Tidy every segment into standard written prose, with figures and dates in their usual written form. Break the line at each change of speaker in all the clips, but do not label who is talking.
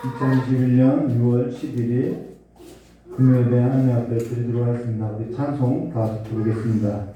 2021년 6월 11일 금요일에 하나님 앞에 드리도록 하겠습니다. 우리 찬송 다 같이 부르겠습니다.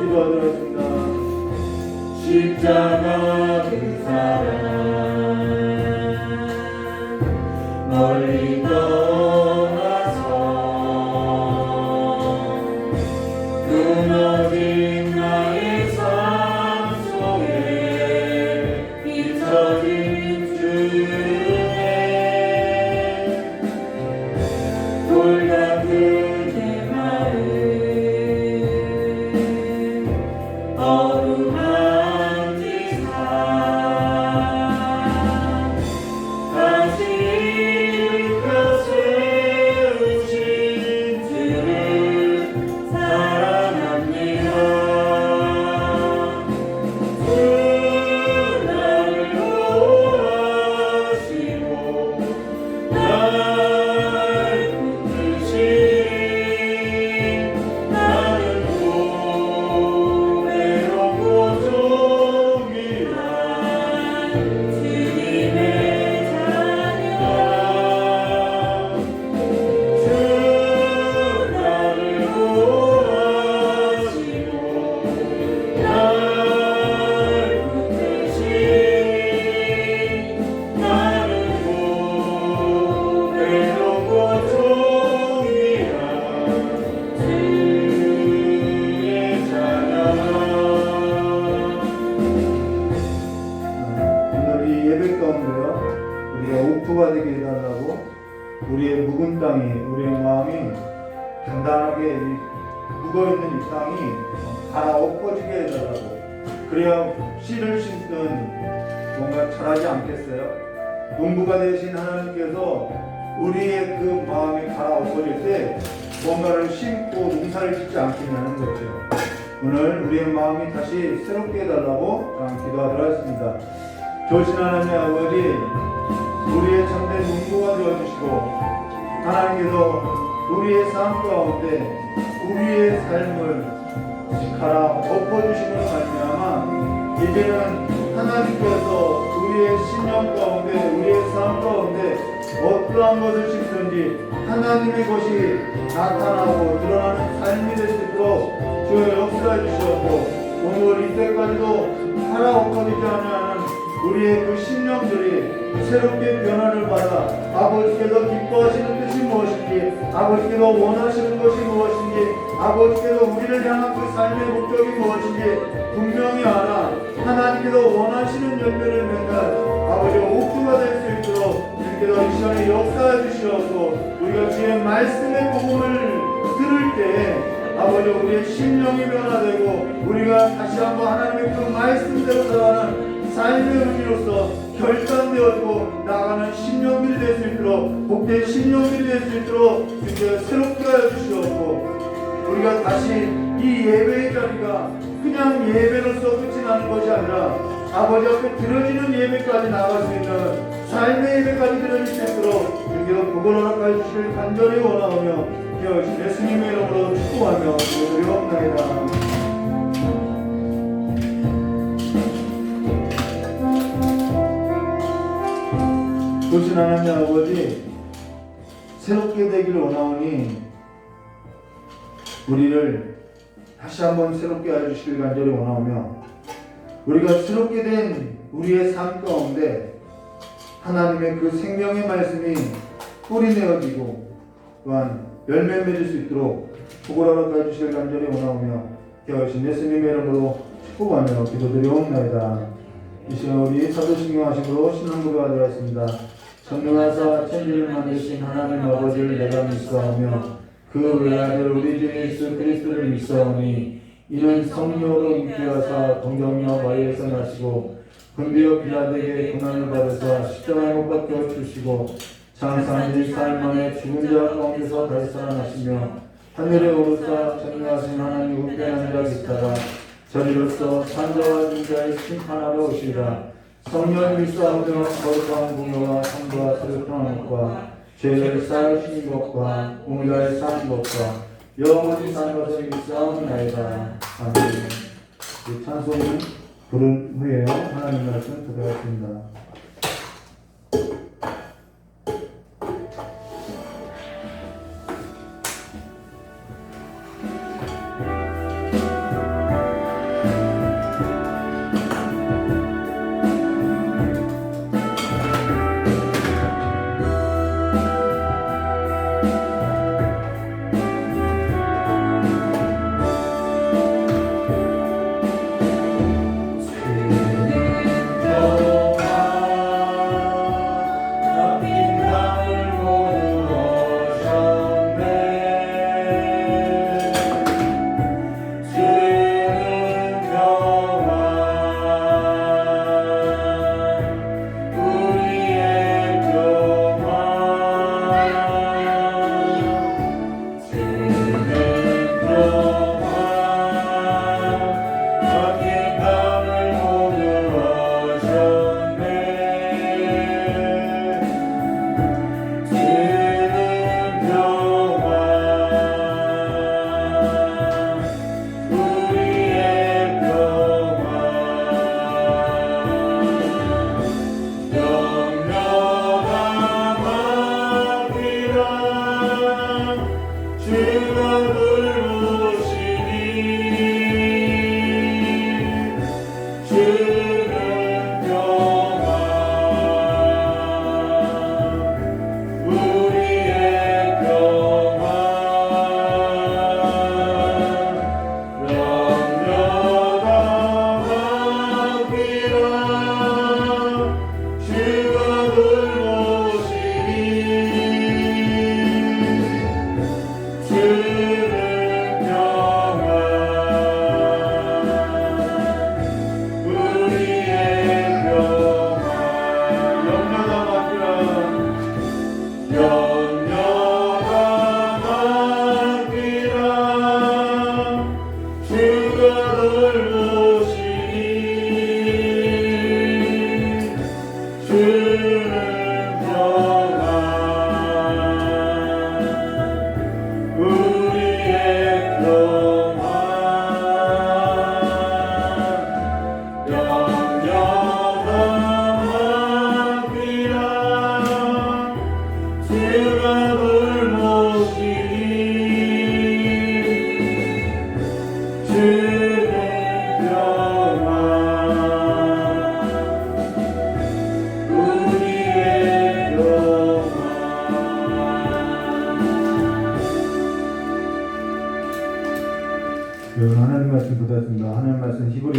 기도하겠습니다.
십자가 그 사랑 멀리 떠나서 무너진 나의 삶 속에 비춰진 주의 돌같은 내 마음 어루만진 삶 다시 일으켜 세우신 주를 사랑합니다. 주 나를 구하시고 날 붙드신 나는 고배롭고 종일한 주님의 자녀 주 나를 구하시고 날 붙드신 나는 고배롭고 종일한 주의 자녀.
오늘 이 예배 가운데요, 우리가 옥토가 되게 해달라고 우리의 묵은 땅이, 우리의 마음이 단단하게 묵어있는 이 땅이 갈아엎어지게 해달라고. 그래야 씨를 심든 뭔가 자라지 않겠어요? 농부가 되신 하나님께서 우리의 그 마음이 갈아엎어질 때 뭔가를 심고 농사를 짓지 않겠냐는 거죠. 오늘 우리의 마음이 다시 새롭게 해달라고 기도하도록 하겠습니다. 좋으신 하나님 아버지, 우리의 참된 농부가 되어주시고 하나님께서 우리의 삶 가운데 우리의 삶을 갈아엎어주심으로 말미암아 이제는 하나님께서 우리의 신령 가운데 우리의 삶 가운데 어떠한 것을 심든지 하나님의 것이 나타나고 드러나는 삶이 될 수 있도록 주여 역사해 주시옵고 오늘 이때까지도 갈아엎어지지 않는 우리의 그 심령들이 새롭게 변화를 받아 아버지께서 기뻐하시는 뜻이 무엇인지 아버지께서 원하시는 것이 무엇인지 아버지께서 우리를 향한 그 삶의 목적이 무엇인지 분명히 알아 하나님께서 원하시는 열매를 맺는 아버지가 옥주가 될 수 있도록 주님께서 이 시간에 역사해 주시옵고 우리가 주의 말씀의 복음을 들을 때 아버지 우리의 심령이 변화되고 우리가 다시 한번 하나님의 그 말씀대로 살아가는 삶의 의미로서 결단되었고 나아가는 심령들이 될 수 있도록 복된 심령들이 될 수 있도록 주님께서 새롭게 하여 주시옵고 우리가 다시 이 예배의 자리가 그냥 예배로서 끝이 나는 것이 아니라 아버지 앞에 드려지는 예배까지 나아갈 수 있는 삶의 예배까지 드려질 수 있도록 주님께서 복을 허락하여 주시길 간절히 원하오며 예수님의 이름으로 축복하며 기도드리옵나이다. 좋으신 하나님 아버지, 새롭게 되기를 원하오니 우리를 다시 한번 새롭게 하여 주시길 간절히 원하오며 우리가 새롭게 된 우리의 삶 가운데 하나님의 그 생명의 말씀이 뿌리 내어지고 또한 열매 맺을 수 있도록 복을 허락하여 주시길 간절히 원하오며 기하신 예수님의 이름으로 축복하며 기도드리옵나이다. 이 시간 우리 사도신경 하심으로 신앙 고백하도록 하겠습니다. 전능하사 천지를 만드신 하나님 아버지를 내가 믿사오며 그 외아들 우리 주 예수 그리스도를 믿사오니 이는 성령으로 잉태하사 동정녀 마리아에서 나시고 근비어 빌라도에게 고난을 받으사 십자가에 못 박혀 주시고 장사한 지 사흘 만에 죽은 자 가운데서 다시 살아나시며 하늘에 오르사 전능하신 하나님 우편한 자 있다가 저리로서 산자와 중자의 심판하러 오시리라. 성령 믿사오며 거룩한 공로와 성도와 세력평안 것과 죄를 쌓으신 것과 공의를 사는 것과 영원히 사는 것을 믿사옵나이다. 아멘. 이 찬송을 부른 후에 하나님 말씀 드리겠습니다.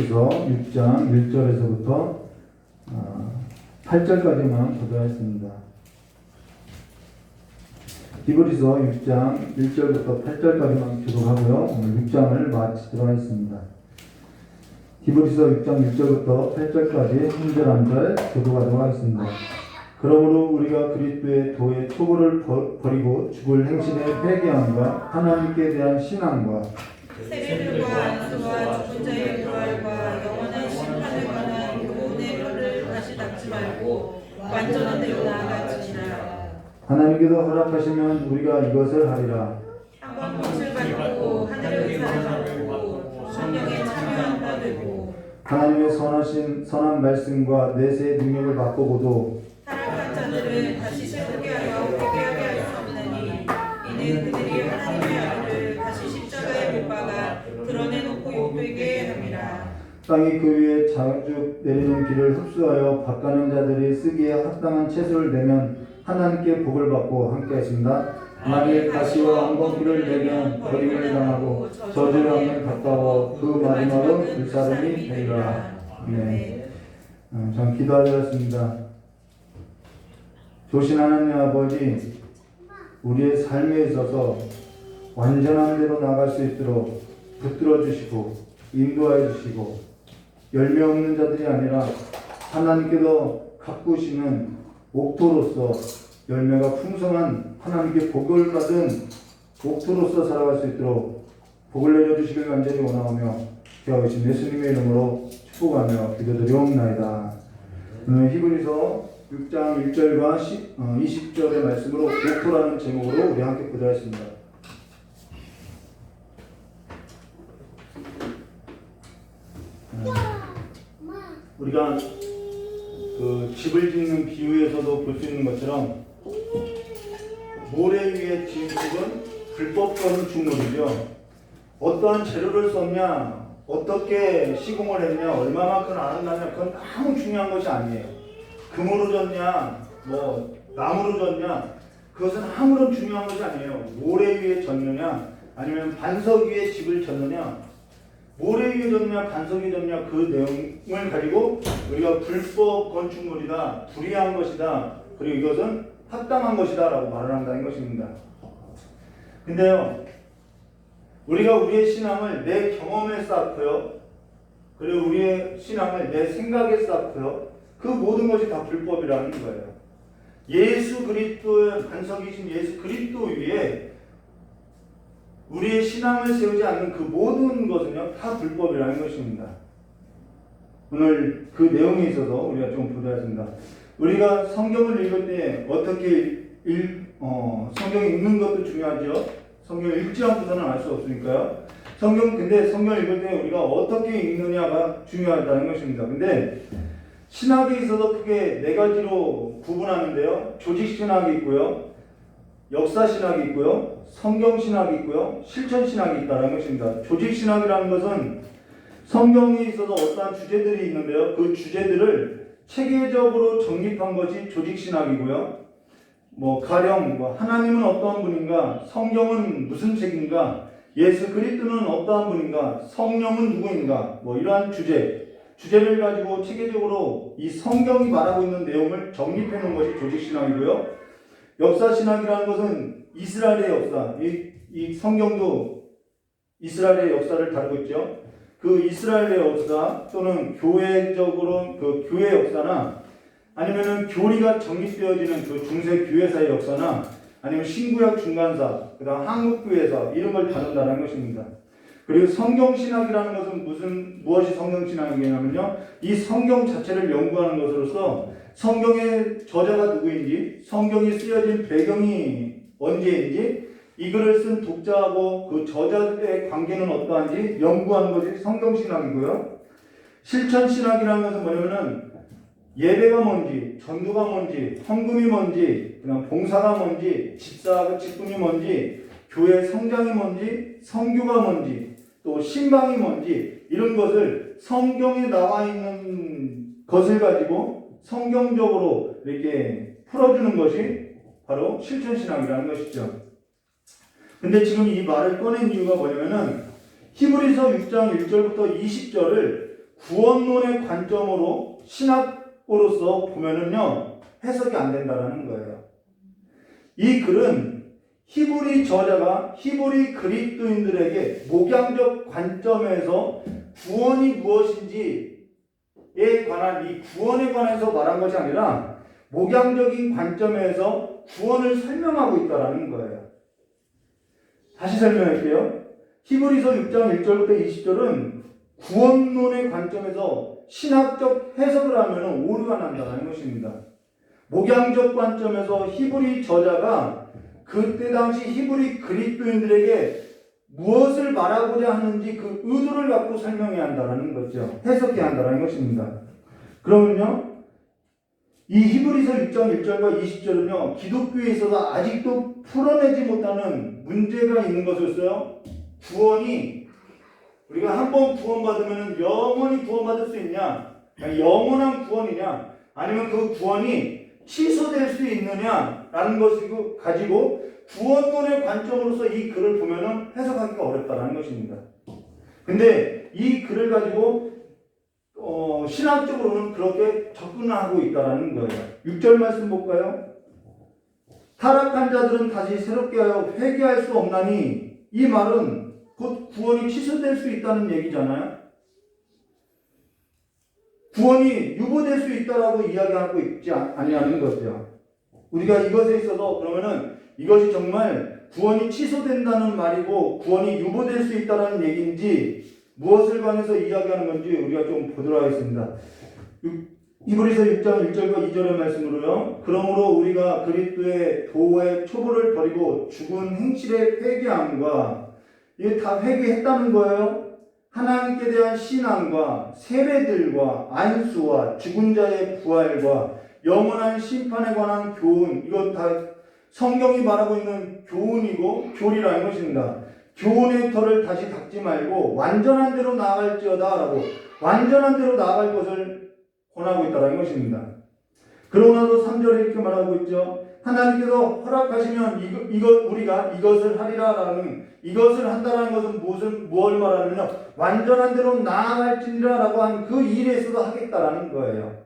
히브리서 6장 1절에서부터 8절까지만 보도하겠습니다. 히브리서 6장 1절부터 8절까지만 기록하고요. 오늘 6장을 마치도록 하겠습니다. 히브리서 6장 1절부터 8절까지 한 절 한 절 교도하도록 하겠습니다. 그러므로 우리가 그리스도의 도의 초보를 버리고 죽을 행실에 회개함과 하나님께 대한 신앙과
세례들과 안수와 죽은 자의 부활과 영원한 심판에 관한 교훈의 뼈를 다시 닦지 말고 완전한 대로 나아갈지니라.
하나님께서 허락하시면 우리가 이것을 하리라.
한번 빛을 받고 하늘의 의사를 받고 성령에 참여한 바 되고
하나님의 선한 말씀과 내세의 능력을 맛보고도
타락한 자들을 다시 세우게 하여 회개하게 할 수 없나니 이는 그들이 하나님의 아들을 다시 십자가에 못 박아 드러내놓고 욕되게 함이라.
땅이 그 위에 자주 내리는 비를 흡수하여 밭가는 자들이 쓰기에 합당한 채소를 내면 하나님께 복을 받고 함께 하십니다. 만일 가시와 엉겅퀴를 내면 버림을 당하고 저주를 가까워 그 마지막은 불사름이 되리라. 네. 전 기도하였습니다. 조신 하나님 아버지, 우리의 삶에 있어서 완전한 대로 나갈 수 있도록 붙들어 주시고 인도하여 주시고 열매 없는 자들이 아니라 하나님께서 가꾸시는 옥토로서 열매가 풍성한 하나님께 복을 받은 옥토로서 살아갈 수 있도록 복을 내려주시길 간절히 원하오며 기도하신 예수님의 이름으로 축복하며 기도드리옵나이다. 오늘 히브리서 6장 1절과 20절의 말씀으로 옥토라는 제목으로 우리 함께 기도하겠습니다. 우리가 그 집을 짓는 비유에서도 볼 수 있는 것처럼 모래 위에 지은 집은 불법 건축물이죠. 어떠한 재료를 썼냐, 어떻게 시공을 했냐, 얼마만큼 아름다냐, 그건 아무 중요한 것이 아니에요. 금으로 졌냐, 뭐 나무로 졌냐, 그것은 아무런 중요한 것이 아니에요. 모래 위에 졌느냐, 아니면 반석 위에 집을 졌느냐, 모래 위에 졌냐, 반석 위에 졌냐, 그 내용을 가지고 우리가 불법 건축물이다, 불의한 것이다, 그리고 이것은 합당한 것이다 라고 말을 한다는 것입니다. 근데요, 우리가 우리의 신앙을 내 경험에 쌓고요, 그리고 우리의 신앙을 내 생각에 쌓고요, 그 모든 것이 다 불법이라는 거예요. 예수 그리스도의 반석이신 예수 그리스도 위에 우리의 신앙을 세우지 않는 그 모든 것은요, 다 불법이라는 것입니다. 오늘 그 내용에 있어서 우리가 좀 보도하겠습니다. 우리가 성경을 읽을 때 어떻게 성경 읽는 것도 중요하죠. 성경 읽지 않고서는 알 수 없으니까요. 근데 성경 읽을 때 우리가 어떻게 읽느냐가 중요하다는 것입니다. 근데 신학에 있어서 크게 네 가지로 구분하는데요. 조직신학이 있고요, 역사신학이 있고요, 성경신학이 있고요, 실천신학이 있다는 것입니다. 조직신학이라는 것은 성경에 있어서 어떠한 주제들이 있는데요. 그 주제들을 체계적으로 정립한 것이 조직신학이고요. 가령 하나님은 어떠한 분인가, 성경은 무슨 책인가, 예수 그리스도는 어떠한 분인가, 성령은 누구인가, 이러한 주제를 가지고 체계적으로 이 성경이 말하고 있는 내용을 정립해 놓은 것이 조직신학이고요. 역사신학이라는 것은 이스라엘의 역사, 이 성경도 이스라엘의 역사를 다루고 있죠. 그 이스라엘의 역사 또는 교회적으로 그 교회 역사나 아니면은 교리가 정립되어지는 그 중세 교회사의 역사나 아니면 신구약 중간사, 그다음 한국교회사 이런 걸 다룬다는 것입니다. 그리고 성경신학이라는 것은 무엇이 성경신학이냐면요, 이 성경 자체를 연구하는 것으로서 성경의 저자가 누구인지, 성경이 쓰여진 배경이 언제인지, 이 글을 쓴 독자하고 그 저자의 관계는 어떠한지 연구하는 것이 성경신학이고요. 실천신학이라는 것은 뭐냐면은 예배가 뭔지, 전도가 뭔지, 헌금이 뭔지, 그다음 봉사가 뭔지, 직분이 뭔지, 교회 성장이 뭔지, 성교가 뭔지, 또 신방이 뭔지, 이런 것을 성경에 나와 있는 것을 가지고 성경적으로 이렇게 풀어주는 것이 바로 실천신학이라는 것이죠. 근데 지금 이 말을 꺼낸 이유가 뭐냐면은 히브리서 6장 1절부터 20절을 구원론의 관점으로 신학으로서 보면은요 해석이 안 된다라는 거예요. 이 글은 히브리 저자가 히브리 그리스도인들에게 목양적 관점에서 구원이 무엇인지에 관한 이 구원에 관해서 말한 것이 아니라 목양적인 관점에서 구원을 설명하고 있다라는 거예요. 다시 설명할게요. 히브리서 6장 1절부터 20절은 구원론의 관점에서 신학적 해석을 하면 오류가 난다는 것입니다. 목양적 관점에서 히브리 저자가 그때 당시 히브리 그리스도인들에게 무엇을 말하고자 하는지 그 의도를 갖고 설명해야 한다는 거죠. 해석해야 한다는 것입니다. 그러면요, 이 히브리서 6장 1절과 20절은요, 기독교에 있어서 아직도 풀어내지 못하는 문제가 있는 것이었어요. 구원이 우리가 한번 구원받으면 영원히 구원받을 수 있냐, 영원한 구원이냐, 아니면 그 구원이 취소될 수 있느냐라는 것을 가지고 구원론의 관점으로서 이 글을 보면은 해석하기가 어렵다는 것입니다. 근데 이 글을 가지고 신학적으로는 그렇게 접근하고 있다는 거예요. 6절 말씀 볼까요? 타락한 자들은 다시 새롭게 하여 회개할 수 없나니, 이 말은 곧 구원이 취소될 수 있다는 얘기잖아요. 구원이 유보될 수 있다라고 이야기하고 있지 아니하는 거죠. 우리가 이것에 있어서 그러면은 이것이 정말 구원이 취소된다는 말이고 구원이 유보될 수 있다는 얘기인지 무엇을 관해서 이야기하는 건지 우리가 좀 보도록 하겠습니다. 히브리서 6장 1절과 2절의 말씀으로요. 그러므로 우리가 그리스도의 도의 초보를 버리고 죽은 행실의 회개함과, 이게 다 회개했다는 거예요. 하나님께 대한 신앙과 세례들과 안수와 죽은 자의 부활과 영원한 심판에 관한 교훈, 이건 다 성경이 말하고 있는 교훈이고 교리라는 것입니다. 교훈의 털을 다시 닦지 말고 완전한 대로 나아갈지어다 라고 완전한 대로 나아갈 것을 권하고 있다는 것입니다. 그러고 나서 3절에 이렇게 말하고 있죠. 하나님께서 허락하시면 우리가 이것을 하리라라는, 이것을 한다라는 것은 무엇을 말하느냐, 완전한 대로 나아갈지니라라고 한 그 일에 있어서 하겠다라는 거예요.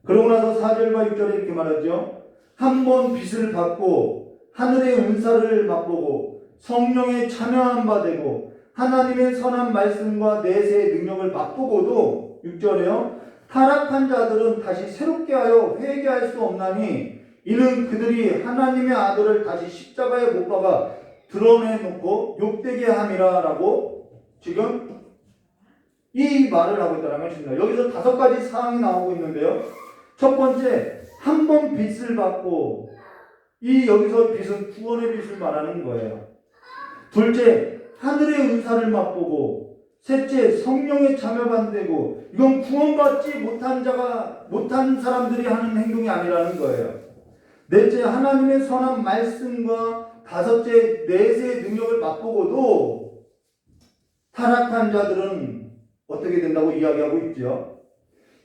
그러고 나서 4절과 6절에 이렇게 말하죠. 한 번 빚을 받고 하늘의 은사를 맛보고 성령에 참여한 바 되고 하나님의 선한 말씀과 내세의 능력을 맛보고도 6절에요. 타락한 자들은 다시 새롭게 하여 회개할 수 없나니, 이는 그들이 하나님의 아들을 다시 십자가에 못 박아 드러내놓고 욕되게 함이라 라고 지금 이 말을 하고 있다는 것입니다. 여기서 5가지 사항이 나오고 있는데요. 첫 번째, 한 번 빚을 받고, 이 여기서 빚은 구원의 빚을 말하는 거예요. 둘째, 하늘의 은사를 맛보고, 셋째, 성령에 참여반되고, 이건 구원받지 못한 사람들이 하는 행동이 아니라는 거예요. 넷째, 하나님의 선한 말씀과 다섯째, 내세의 능력을 맛보고도 타락한 자들은 어떻게 된다고 이야기하고 있죠.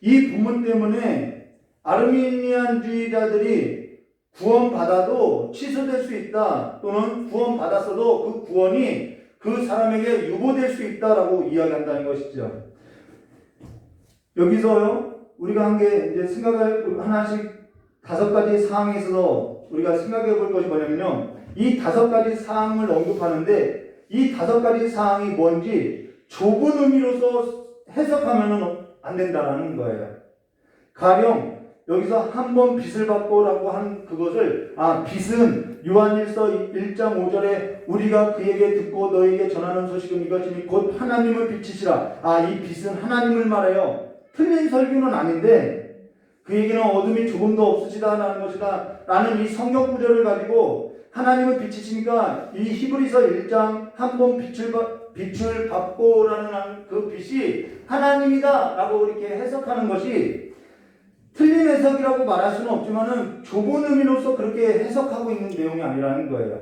이 부분 때문에 아르미니안주의자들이 구원받아도 취소될 수 있다, 또는 구원받았어도 그 구원이 그 사람에게 유보될 수 있다라고 이야기한다는 것이죠. 여기서요, 우리가 한 게 이제 생각을 하나씩 5가지 사항에 있어서 우리가 생각해 볼 것이 뭐냐면요, 이 5가지 사항을 언급하는데 이 5가지 사항이 뭔지 좁은 의미로서 해석하면 안 된다는 거예요. 가령 여기서 한 번 빚을 받고라고 한 그것을, 빚은 요한일서 1장 5절에 우리가 그에게 듣고 너에게 전하는 소식은 이것이니 곧 하나님을 비치시라. 이 빚은 하나님을 말해요. 틀린 설교는 아닌데 그에게는 어둠이 조금도 없으시다라는 것이다 라는 이 성경 구절을 가지고 하나님을 비치시니까 이 히브리서 1장 한 번 빛을 받고라는 그 빛이 하나님이다 라고 이렇게 해석하는 것이 틀린 해석이라고 말할 수는 없지만은 좁은 의미로서 그렇게 해석하고 있는 내용이 아니라는 거예요.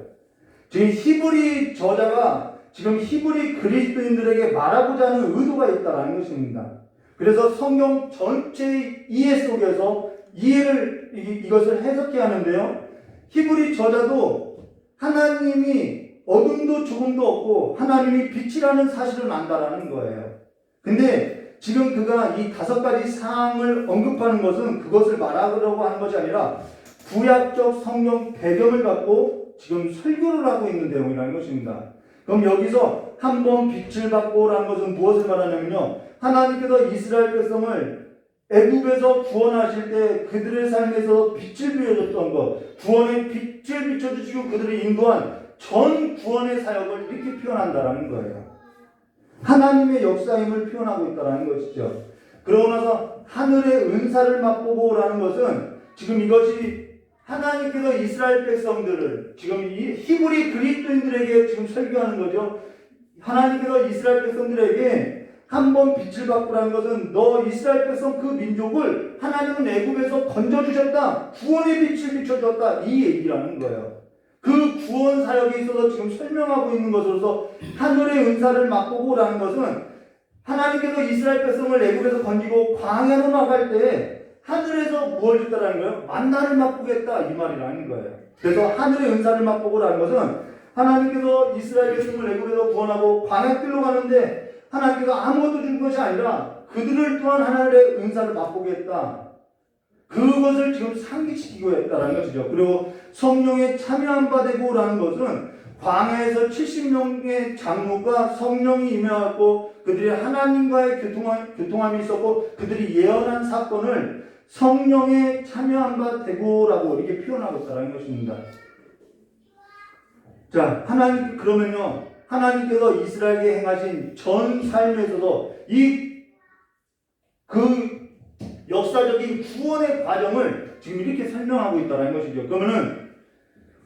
지금 히브리 저자가 지금 히브리 그리스도인들에게 말하고자 하는 의도가 있다는 것입니다. 그래서 성경 전체의 이해 속에서 이것을 해석해야 하는데요. 히브리 저자도 하나님이 어둠도 조금도 없고 하나님이 빛이라는 사실을 안다라는 거예요. 근데 지금 그가 이 5가지 사항을 언급하는 것은 그것을 말하려고 하는 것이 아니라 구약적 성경 배경을 갖고 지금 설교를 하고 있는 내용이라는 것입니다. 그럼 여기서 한번 빛을 받고라는 것은 무엇을 말하냐면요, 하나님께서 이스라엘 백성을 애굽에서 구원하실 때 그들의 삶에서 빛을 비춰줬던 것, 구원의 빛을 비춰주시고 그들을 인도한 전 구원의 사역을 이렇게 표현한다라는 거예요. 하나님의 역사임을 표현하고 있다는 것이죠. 그러고 나서 하늘의 은사를 맛보고라는 것은 지금 이것이 하나님께서 이스라엘 백성들을 지금 이 히브리 그리스도인들에게 지금 설교하는 거죠. 하나님께서 이스라엘 백성들에게 한번 빛을 받고라는 것은 너 이스라엘 백성 그 민족을 하나님은 애굽에서 건져주셨다, 구원의 빛을 비춰줬다, 이 얘기라는 거예요. 그 구원 사역에 있어서 지금 설명하고 있는 것으로서 하늘의 은사를 맛보고라는 것은 하나님께서 이스라엘 백성을 애굽에서 건지고 광야로 나갈 때 하늘에서 무엇을 줬다라는 거예요? 만나를 맛보겠다, 이 말이라는 거예요. 그래서 하늘의 은사를 맛보고라는 것은 하나님께서 이스라엘 백성을 애굽에서 구원하고 광야길로 가는데 하나님께서 아무것도 준 것이 아니라 그들을 또한 하나님의 은사를 맛보겠다, 그것을 지금 상기시키고 했다는 것이죠. 그리고 성령에 참여한 바 되고라는 것은 광야에서 70명의 장로가 성령이 임하고 그들이 하나님과의 교통함이 있었고 그들이 예언한 사건을 성령에 참여한 바 되고라고 이렇게 표현하고 있다는 것입니다. 자, 그러면요, 하나님께서 이스라엘에게 행하신 전 삶에 있어서 그 역사적인 구원의 과정을 지금 이렇게 설명하고 있다는 것이죠. 그러면은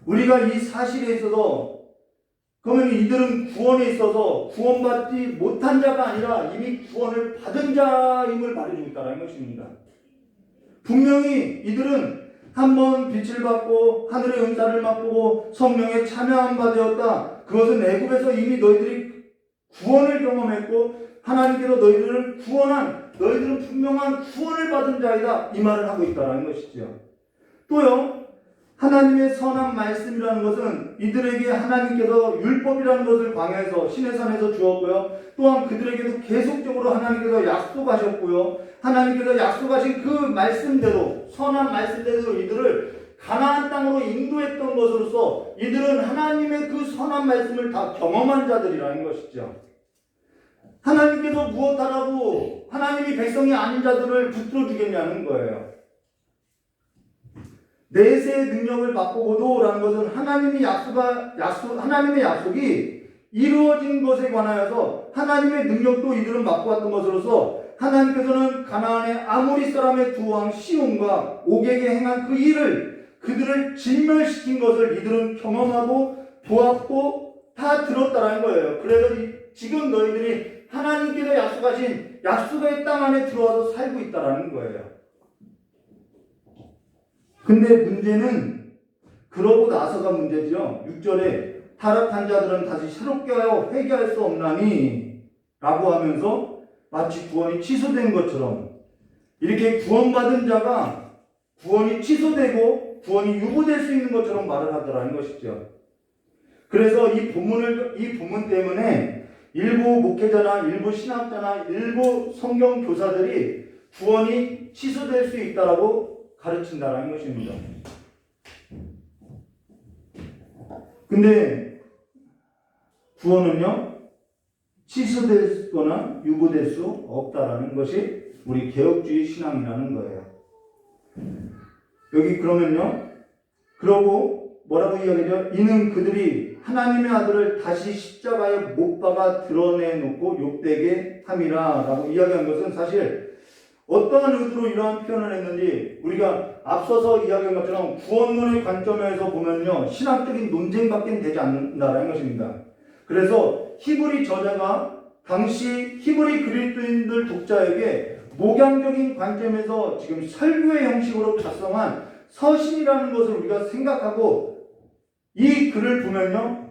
우리가 이 사실에 있어서 그러면 이들은 구원에 있어서 구원받지 못한 자가 아니라 이미 구원을 받은 자임을 말해주고 있다는 것입니다. 분명히 이들은 한번 빛을 받고 하늘의 은사를 맛보고 성령에 참여한 바 되었다. 그것은 애굽에서 이미 너희들이 구원을 경험했고 하나님께서 너희들을 구원한, 너희들은 분명한 구원을 받은 자이다, 이 말을 하고 있다는 것이죠. 또요, 하나님의 선한 말씀이라는 것은 이들에게 하나님께서 율법이라는 것을 광야에서 시내산에서 주었고요, 또한 그들에게도 계속적으로 하나님께서 약속하셨고요, 하나님께서 약속하신 그 말씀대로, 선한 말씀대로 이들을 가나안 땅으로 인도했던 것으로서 이들은 하나님의 그 선한 말씀을 다 경험한 자들이라는 것이죠. 하나님께서 무엇하라고 하나님이 백성이 아닌 자들을 붙들어 주겠냐는 거예요. 내세의 능력을 맛보고도라는 것은 하나님의 약속이 이루어진 것에 관하여서 하나님의 능력도 이들은 맛보았던 것으로서 하나님께서는 가나안의 아모리 사람의 두 왕 시온과 옥에게 행한 그 일을, 그들을 진멸시킨 것을 이들은 경험하고 보았고 다 들었다라는 거예요. 그래서 지금 너희들이 하나님께서 약속하신 약속의 땅 안에 들어와서 살고 있다라는 거예요. 근데 문제는 그러고 나서가 문제죠. 6절에 타락한 자들은 다시 새롭게 하여 회개할 수 없나니 라고 하면서 마치 구원이 취소된 것처럼 이렇게 구원받은 자가 구원이 취소되고 구원이 유보될 수 있는 것처럼 말을 하더라는 것이죠. 그래서 이 본문 때문에 일부 목회자나 일부 신학자나 일부 성경 교사들이 구원이 취소될 수 있다라고 가르친다라는 것입니다. 근데 구원은요, 취소되거나 유보될 수 없다라는 것이 우리 개혁주의 신앙이라는 거예요. 여기 그러면요, 그러고 뭐라고 이야기하죠? 이는 그들이 하나님의 아들을 다시 십자가에 못 박아 드러내놓고 욕되게 함이라 라고 이야기한 것은 사실 어떠한 의도로 이러한 표현을 했는지 우리가 앞서서 이야기한 것처럼 구원론의 관점에서 보면요, 신학적인 논쟁밖에 되지 않는다는 것입니다. 그래서 히브리 저자가 당시 히브리 그리스도인들 독자에게 목양적인 관점에서 지금 설교의 형식으로 작성한 서신이라는 것을 우리가 생각하고 이 글을 보면요,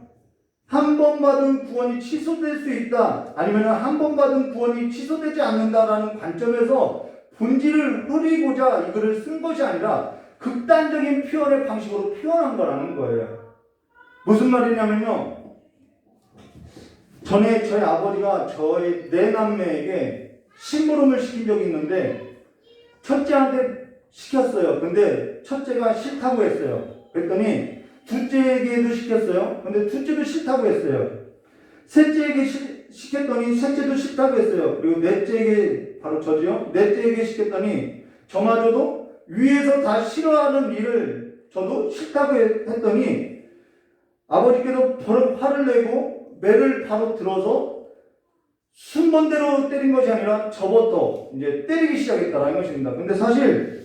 한 번 받은 구원이 취소될 수 있다, 아니면 한 번 받은 구원이 취소되지 않는다라는 관점에서 본질을 흐리고자 이 글을 쓴 것이 아니라 극단적인 표현의 방식으로 표현한 거라는 거예요. 무슨 말이냐면요, 전에 저희 아버지가 내 남매에게 심부름을 시킨 적이 있는데 첫째한테 시켰어요. 근데 첫째가 싫다고 했어요. 그랬더니 둘째에게도 시켰어요. 근데 둘째도 싫다고 했어요. 셋째에게 시켰더니 셋째도 싫다고 했어요. 그리고 넷째에게, 바로 저지요. 넷째에게 시켰더니 저마저도 위에서 다 싫어하는 일을 저도 싫다고 했더니 아버지께서 바로 화를 내고 매를 바로 들어서 순번대로 때린 것이 아니라 저부터 이제 때리기 시작했다라는 것입니다. 근데 사실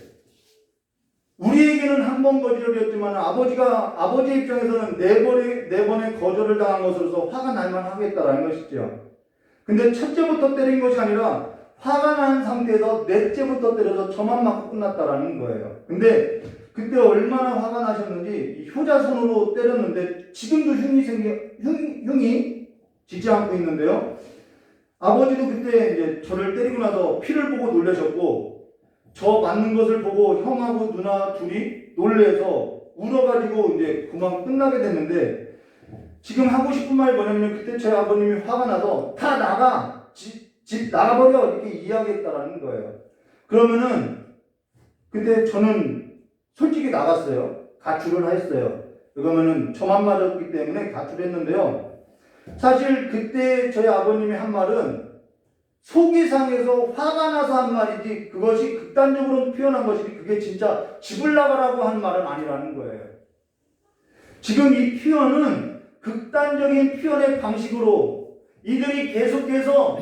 우리에게는 한 번 거절이었지만 아버지 입장에서는 네 번의 거절을 당한 것으로서 화가 날만 하겠다라는 것이죠. 근데 첫째부터 때린 것이 아니라 화가 난 상태에서 넷째부터 때려서 저만 맞고 끝났다라는 거예요. 근데 그때 얼마나 화가 나셨는지 효자손으로 때렸는데 지금도 흉이 지지 않고 있는데요. 아버지도 그때 이제 저를 때리고 나서 피를 보고 놀라셨고 저 맞는 것을 보고 형하고 누나 둘이 놀래서 울어가지고 이제 그만 끝나게 됐는데 지금 하고 싶은 말이 뭐냐면 그때 저희 아버님이 화가 나서 다 나가 집 나가버려 이렇게 이야기했다라는 거예요. 그러면은 그때 저는 솔직히 나갔어요. 가출을 했어요. 그러면은 저만 맞았기 때문에 가출했는데요. 사실 그때 저희 아버님이 한 말은 속이 상해서 화가 나서 한 말이지 그것이 극단적으로 표현한 것이지 그게 진짜 집을 나가라고 하는 말은 아니라는 거예요. 지금 이 표현은 극단적인 표현의 방식으로 이들이 계속해서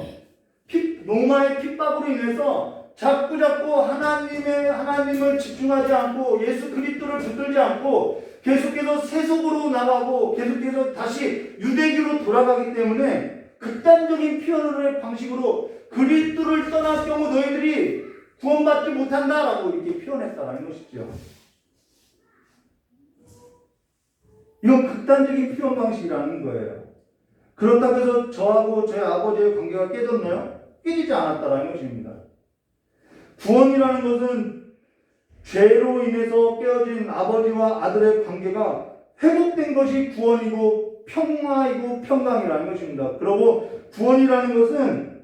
로마의 핍박으로 인해서 자꾸 하나님을 집중하지 않고 예수 그리스도를 붙들지 않고 계속해서 세속으로 나가고 계속해서 다시 유대교로 돌아가기 때문에 극단적인 표현의 방식으로 그리스도를 떠날 경우 너희들이 구원받지 못한다라고 이렇게 표현했다라는 것이죠. 이건 극단적인 표현 방식이라는 거예요. 그렇다고 해서 저하고 저희 아버지의 관계가 깨졌나요? 깨지지 않았다라는 것입니다. 구원이라는 것은 죄로 인해서 깨어진 아버지와 아들의 관계가 회복된 것이 구원이고 평화이고 평강이라는 것입니다. 그리고 구원이라는 것은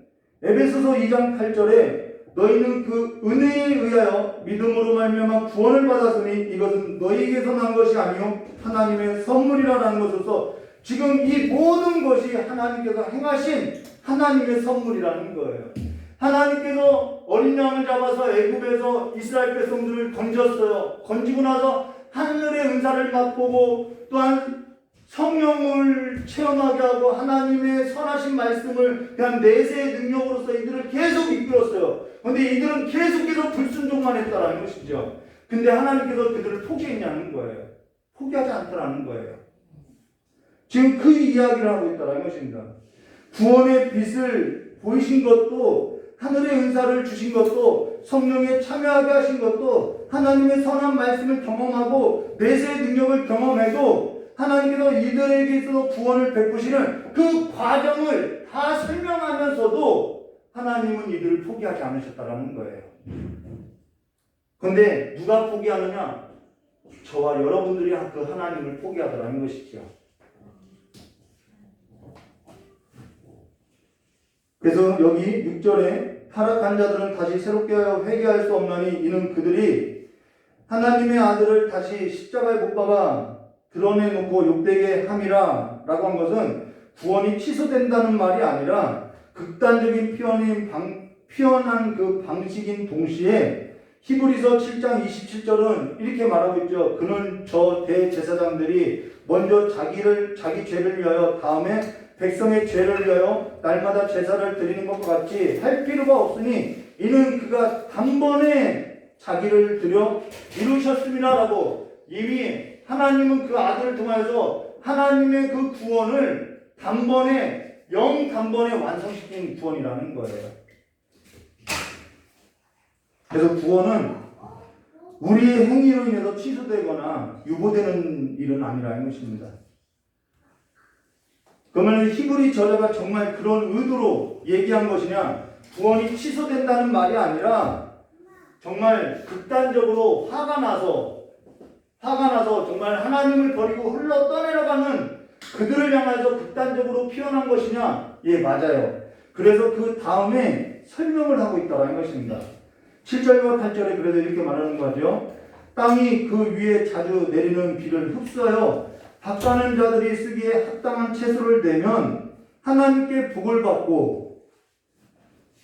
에베소서 2장 8절에 너희는 그 은혜에 의하여 믿음으로 말미암아 구원을 받았으니 이것은 너희에게서 난 것이 아니요 하나님의 선물이라는 것으로서 지금 이 모든 것이 하나님께서 행하신 하나님의 선물이라는 거예요. 하나님께서 어린 양을 잡아서 애굽에서 이스라엘 백성들을 건졌어요. 건지고 나서 하늘의 은사를 맛보고 또한 성령을 체험하게 하고 하나님의 선하신 말씀을 그냥 내세의 능력으로서 이들을 계속 이끌었어요. 그런데 이들은 계속해서 불순종만 했다라는 것이죠. 근데 하나님께서 그들을 포기했냐는 거예요. 포기하지 않더라는 거예요. 지금 그 이야기를 하고 있다는 것입니다. 구원의 빛을 보이신 것도 하늘의 은사를 주신 것도 성령에 참여하게 하신 것도 하나님의 선한 말씀을 경험하고 내세의 능력을 경험해도 하나님께서 이들에게 있어서 구원을 베푸시는 그 과정을 다 설명하면서도 하나님은 이들을 포기하지 않으셨다는 거예요. 그런데 누가 포기하느냐? 저와 여러분들이 그 하나님을 포기하더라는 것이죠. 그래서 여기 6절에 타락한 자들은 다시 새롭게 하여 회개할 수 없나니 이는 그들이 하나님의 아들을 다시 십자가에 못 박아 드러내놓고 욕되게 함이라 라고 한 것은 구원이 취소된다는 말이 아니라 극단적인 표현한 그 방식인 동시에 히브리서 7장 27절은 이렇게 말하고 있죠. 그는 저 대제사장들이 먼저 자기 죄를 위하여 다음에 백성의 죄를 위하여 날마다 제사를 드리는 것과 같이 할 필요가 없으니 이는 그가 단번에 자기를 드려 이루셨음이라라고 이미 하나님은 그 아들을 통하여서 하나님의 그 구원을 단번에 완성시킨 구원이라는 거예요. 그래서 구원은 우리의 행위로 인해서 취소되거나 유보되는 일은 아니라는 것입니다. 그러면 히브리 저자가 정말 그런 의도로 얘기한 것이냐? 구원이 취소된다는 말이 아니라 정말 극단적으로 화가 나서 정말 하나님을 버리고 흘러 떠내려가는 그들을 향해서 극단적으로 표현한 것이냐? 예, 맞아요. 그래서 그 다음에 땅에 설명을 하고 있다는 것입니다. 7절과 8절에 그래서 이렇게 말하는 거죠. 땅이 그 위에 자주 내리는 비를 흡수하여 밭가는 자들이 쓰기에 합당한 채소를 내면 하나님께 복을 받고,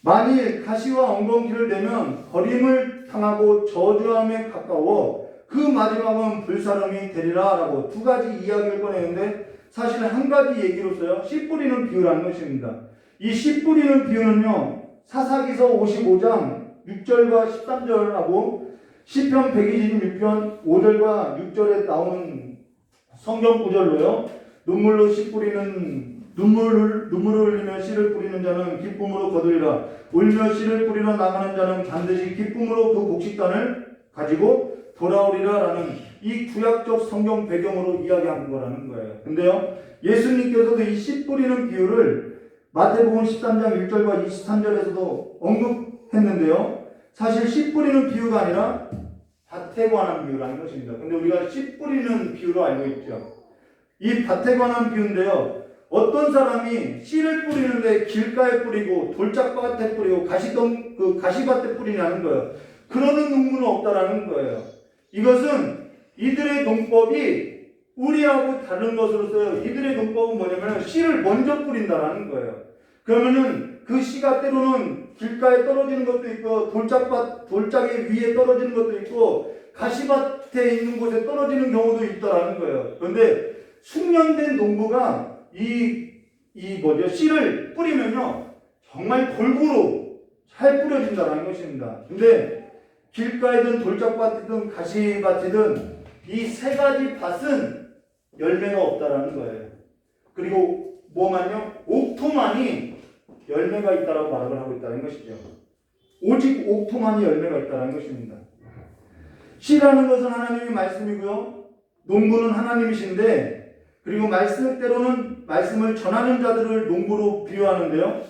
만일 가시와 엉겅퀴를 내면 버림을 당하고 저주함에 가까워 그 마지막은 불사름이 되리라 라고 두 가지 이야기를 꺼내는데, 사실 한 가지 얘기로서요, 씨 뿌리는 비유라는 것입니다. 이 씨 뿌리는 비유는요, 사사기서 55장 6절과 13절하고 시편 126편 5절과 6절에 나오는 성경 구절로요, 눈물로 씨 뿌리는 눈물을 흘리며 씨를 뿌리는 자는 기쁨으로 거두리라. 울며 씨를 뿌리러 나가는 자는 반드시 기쁨으로 그 곡식단을 가지고 돌아오리라 라는 이 구약적 성경 배경으로 이야기하는 거라는 거예요. 근데요, 예수님께서도 이 씨 뿌리는 비유를 마태복음 13장 1절과 23절에서도 언급했는데요, 사실 씨 뿌리는 비유가 아니라 밭에 관한 비유라는 것입니다. 근데 우리가 씨 뿌리는 비유로 알고 있죠. 이 밭에 관한 비유인데요, 어떤 사람이 씨를 뿌리는데 길가에 뿌리고 돌짝밭에 뿌리고 가시밭에 뿌리냐는 거예요. 그러는 농부는 없다라는 거예요. 이것은 이들의 농법이 우리하고 다른 것으로서요, 이들의 농법은 뭐냐면 씨를 먼저 뿌린다라는 거예요. 그러면은 그 씨가 때로는 길가에 떨어지는 것도 있고 돌짝의 위에 떨어지는 것도 있고 가시밭에 있는 곳에 떨어지는 경우도 있다라는 거예요. 그런데 숙련된 농부가 씨를 뿌리면요, 정말 골고루 잘 뿌려진다는 것입니다. 근데 길가이든 돌짝밭이든 가시밭이든 이 세 가지 밭은 열매가 없다라는 거예요. 그리고 뭐만요? 옥토만이 열매가 있다라고 말을 하고 있다는 것이죠. 오직 옥토만이 열매가 있다는 것입니다. 씨라는 것은 하나님의 말씀이고요, 농부는 하나님이신데, 그리고 말씀대로는 말씀을 전하는 자들을 농부로 비유하는데요.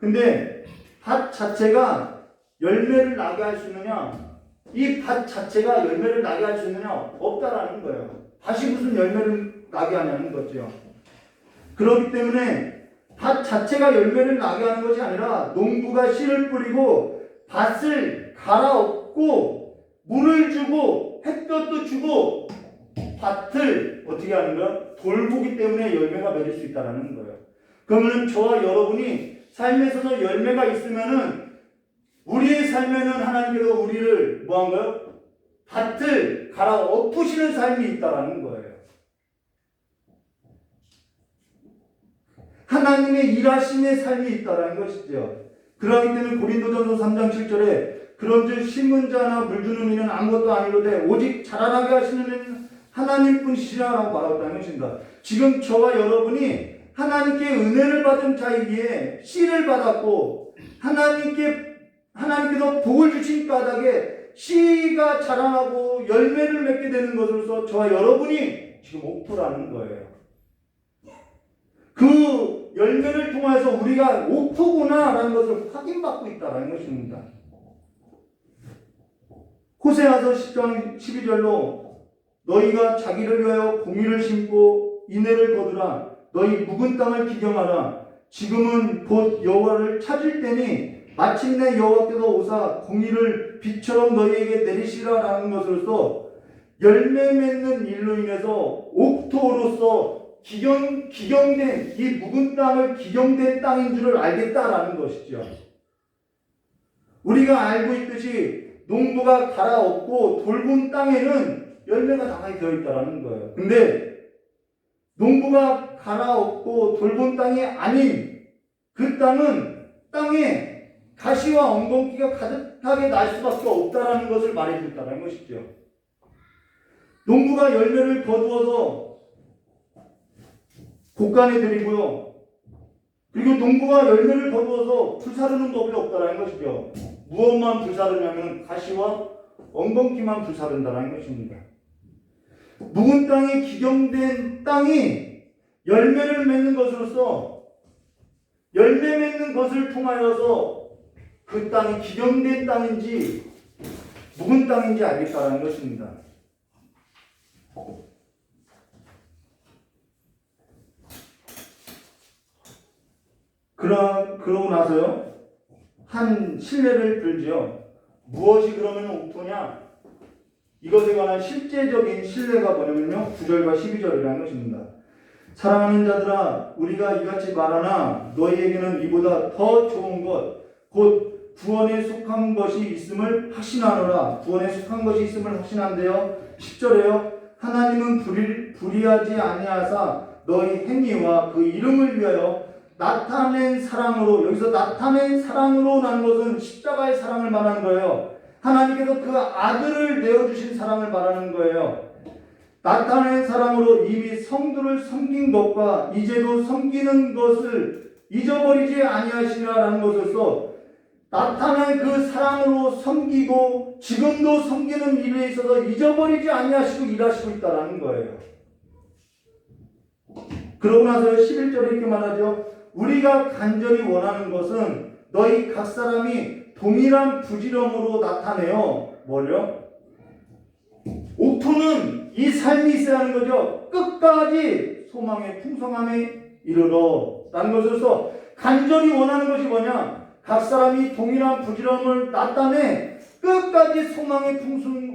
근데 밭 자체가 열매를 나게 할 수 있느냐? 이 밭 자체가 열매를 나게 할 수 있느냐? 없다라는 거예요. 밭이 무슨 열매를 나게 하냐는 거죠. 그렇기 때문에 밭 자체가 열매를 나게 하는 것이 아니라 농부가 씨를 뿌리고 밭을 갈아엎고 물을 주고 햇볕도 주고 밭을 어떻게 하는 거야? 돌보기 때문에 열매가 맺을 수 있다는 거예요. 그러면 저와 여러분이 삶에서도 열매가 있으면은 우리의 삶에는 하나님께서 우리를 뭐한 거예요? 밭을 갈아엎으시는 삶이 있다는 거예요. 하나님의 일하심의 삶이 있다는 것이죠. 그러기 때문에 고린도전서 3장 7절에 그런즉 심은 자나 물 주는 이는 아무것도 아니로되 오직 자라나게 하시는 이는 하나님뿐이시라라고 말했다는 것입니다. 지금 저와 여러분이 하나님께 은혜를 받은 자이기에 씨를 받았고 하나님께서 복을 주신 까닭에 씨가 자라나고 열매를 맺게 되는 것으로서 저와 여러분이 지금 옥토라는 거예요. 그 열매를 통해서 우리가 옥토구나라는 것을 확인받고 있다는 것입니다. 호세아서 10장 12절로 너희가 자기를 위하여 공의를 심고 인애를 거두라. 너희 묵은 땅을 기경하라. 지금은 곧 여호와를 찾을 때니 마침내 여호와께서 오사 공의를 비처럼 너희에게 내리시라라는 것으로서 열매 맺는 일로 인해서 옥토로서 기경된 이 묵은 땅을 기경된 땅인 줄을 알겠다라는 것이죠. 우리가 알고 있듯이 농부가 갈아엎고 돌본 땅에는 열매가 당연히 되어있다는 거예요. 근데 농부가 갈아엎고 돌본 땅이 아닌 그 땅에 가시와 엉겅퀴가 가득하게 날 수밖에 없다는 것을 말해주겠다는 것이죠. 농부가 열매를 거두어서 곡간에 들이고요, 그리고 농부가 열매를 거두어서 불사르는 법이 없다는 것이죠. 무엇만 불사르냐면 가시와 엉겅퀴만 불사른다는 것입니다. 묵은 땅에 기경된 땅이 열매를 맺는 것으로서 열매 맺는 것을 통하여서 그 땅이 기경된 땅인지 묵은 땅인지 알겠다는 것입니다. 그러고 나서요, 한 신뢰를 들지요. 무엇이 그러면 옥토냐? 이것에 관한 실제적인 신뢰가 뭐냐면요, 9절과 12절이라는 것입니다. 사랑하는 자들아, 우리가 이같이 말하나 너희에게는 이보다 더 좋은 것 곧 구원에 속한 것이 있음을 확신하노라. 구원에 속한 것이 있음을 확신한대요. 10절에요. 하나님은 불의하지 아니하사 너희 행위와 그 이름을 위하여 나타낸 사랑으로, 여기서 나타낸 사랑으로라는 것은 십자가의 사랑을 말하는 거예요. 하나님께서 그 아들을 내어주신 사랑을 말하는 거예요. 나타낸 사랑으로 이미 성도를 섬긴 것과 이제도 섬기는 것을 잊어버리지 아니하시라라는 것으로서 나타난 그 사랑으로 섬기고 지금도 섬기는 일에 있어서 잊어버리지 아니하시고 일하시고 있다라는 거예요. 그러고 나서 11절에 이렇게 말하죠. 우리가 간절히 원하는 것은 너희 각 사람이 동일한 부지런으로 나타내요. 뭐요? 옥토는 이 삶이 있어야 하는 거죠. 끝까지 소망의 풍성함에 이르러 라는 것으로서 간절히 원하는 것이 뭐냐? 각 사람이 동일한 부지런을 나타내 끝까지 소망의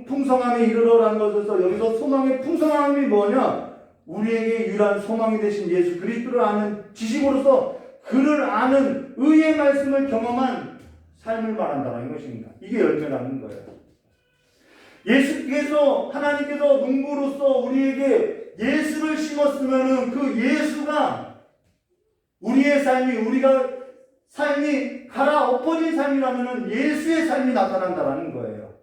풍성함에 이르러라는 것에서 여기서 소망의 풍성함이 뭐냐? 우리에게 유일한 소망이 되신 예수 그리스도를 아는 지식으로서 그를 아는 의의 말씀을 경험한 삶을 말한다는 것입니다. 이게 열매라는 거예요. 예수께서 하나님께서 농부로서 우리에게 예수를 심었으면은 그 예수가 우리의 삶이 삶이 갈아엎어진 삶이라면은 예수의 삶이 나타난다는 거예요.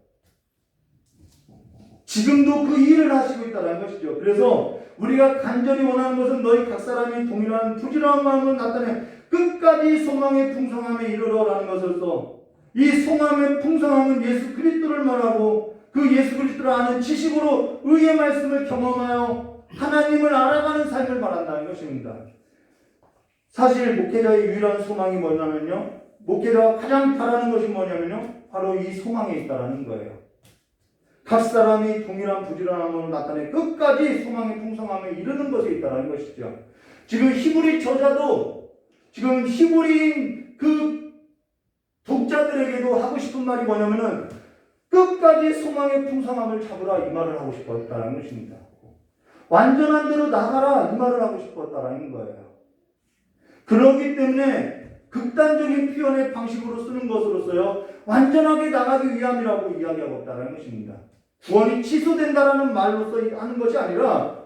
지금도 그 일을 하시고 있다는 것이죠. 그래서 우리가 간절히 원하는 것은 너희 각 사람이 동일한 부지런한 마음을 나타내 끝까지 소망의 풍성함에 이르러라는 것으로서 이 소망의 풍성함은 예수 그리스도를 말하고 그 예수 그리스도를 아는 지식으로 의의 말씀을 경험하여 하나님을 알아가는 삶을 말한다는 것입니다. 사실 목회자의 유일한 소망이 뭐냐면요, 목회자가 가장 바라는 것이 뭐냐면요, 바로 이 소망에 있다라는 거예요. 각 사람이 동일한 부지런함으로 나타내 끝까지 소망의 풍성함에 이르는 것에 있다라는 것이죠. 지금 히브리 저자도 지금 히브리인 그 독자들에게도 하고 싶은 말이 뭐냐면은 끝까지 소망의 풍성함을 잡으라 이 말을 하고 싶었다는 것입니다. 완전한 대로 나가라 이 말을 하고 싶었다는 거예요. 그렇기 때문에 극단적인 표현의 방식으로 쓰는 것으로서요, 완전하게 나가기 위함이라고 이야기하고 있다는 것입니다. 구원이 취소된다라는 말로서 하는 것이 아니라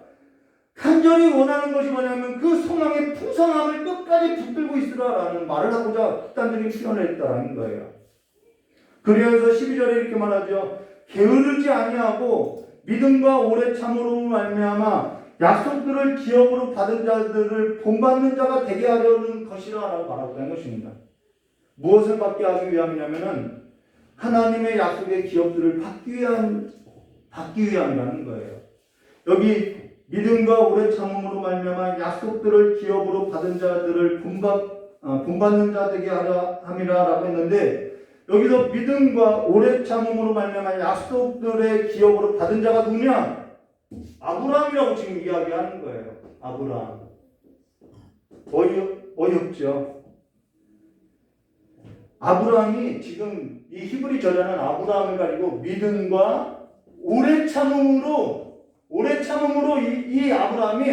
간절히 원하는 것이 뭐냐면 그 소망의 풍성함을 끝까지 붙들고 있으라라는 말을 하고자 극단적인 표현을 했다는 거예요. 그래서 12절에 이렇게 말하죠. 게으르지 아니하고 믿음과 오래 참으로 말미암아 약속들을 기업으로 받은 자들을 본받는 자가 되게 하려는 것이라 라고 말하고 있는 것입니다. 무엇을 받게 하기 위함이냐면은 하나님의 약속의 기업들을 받기 위함이라는 거예요. 여기 믿음과 오래 참음으로 말미암아 약속들을 기업으로 받은 자들을 본받는 자 되게 하려 함이라라고 했는데, 여기서 믿음과 오래 참음으로 말미암아 약속들의 기업으로 받은 자가 누구냐? 아브라함이라고 지금 이야기하는 거예요. 아브라함. 어이없죠. 아브라함이 지금 이 히브리 저자는 아브라함을 가지고 믿음과 오래 참음으로 이 아브라함이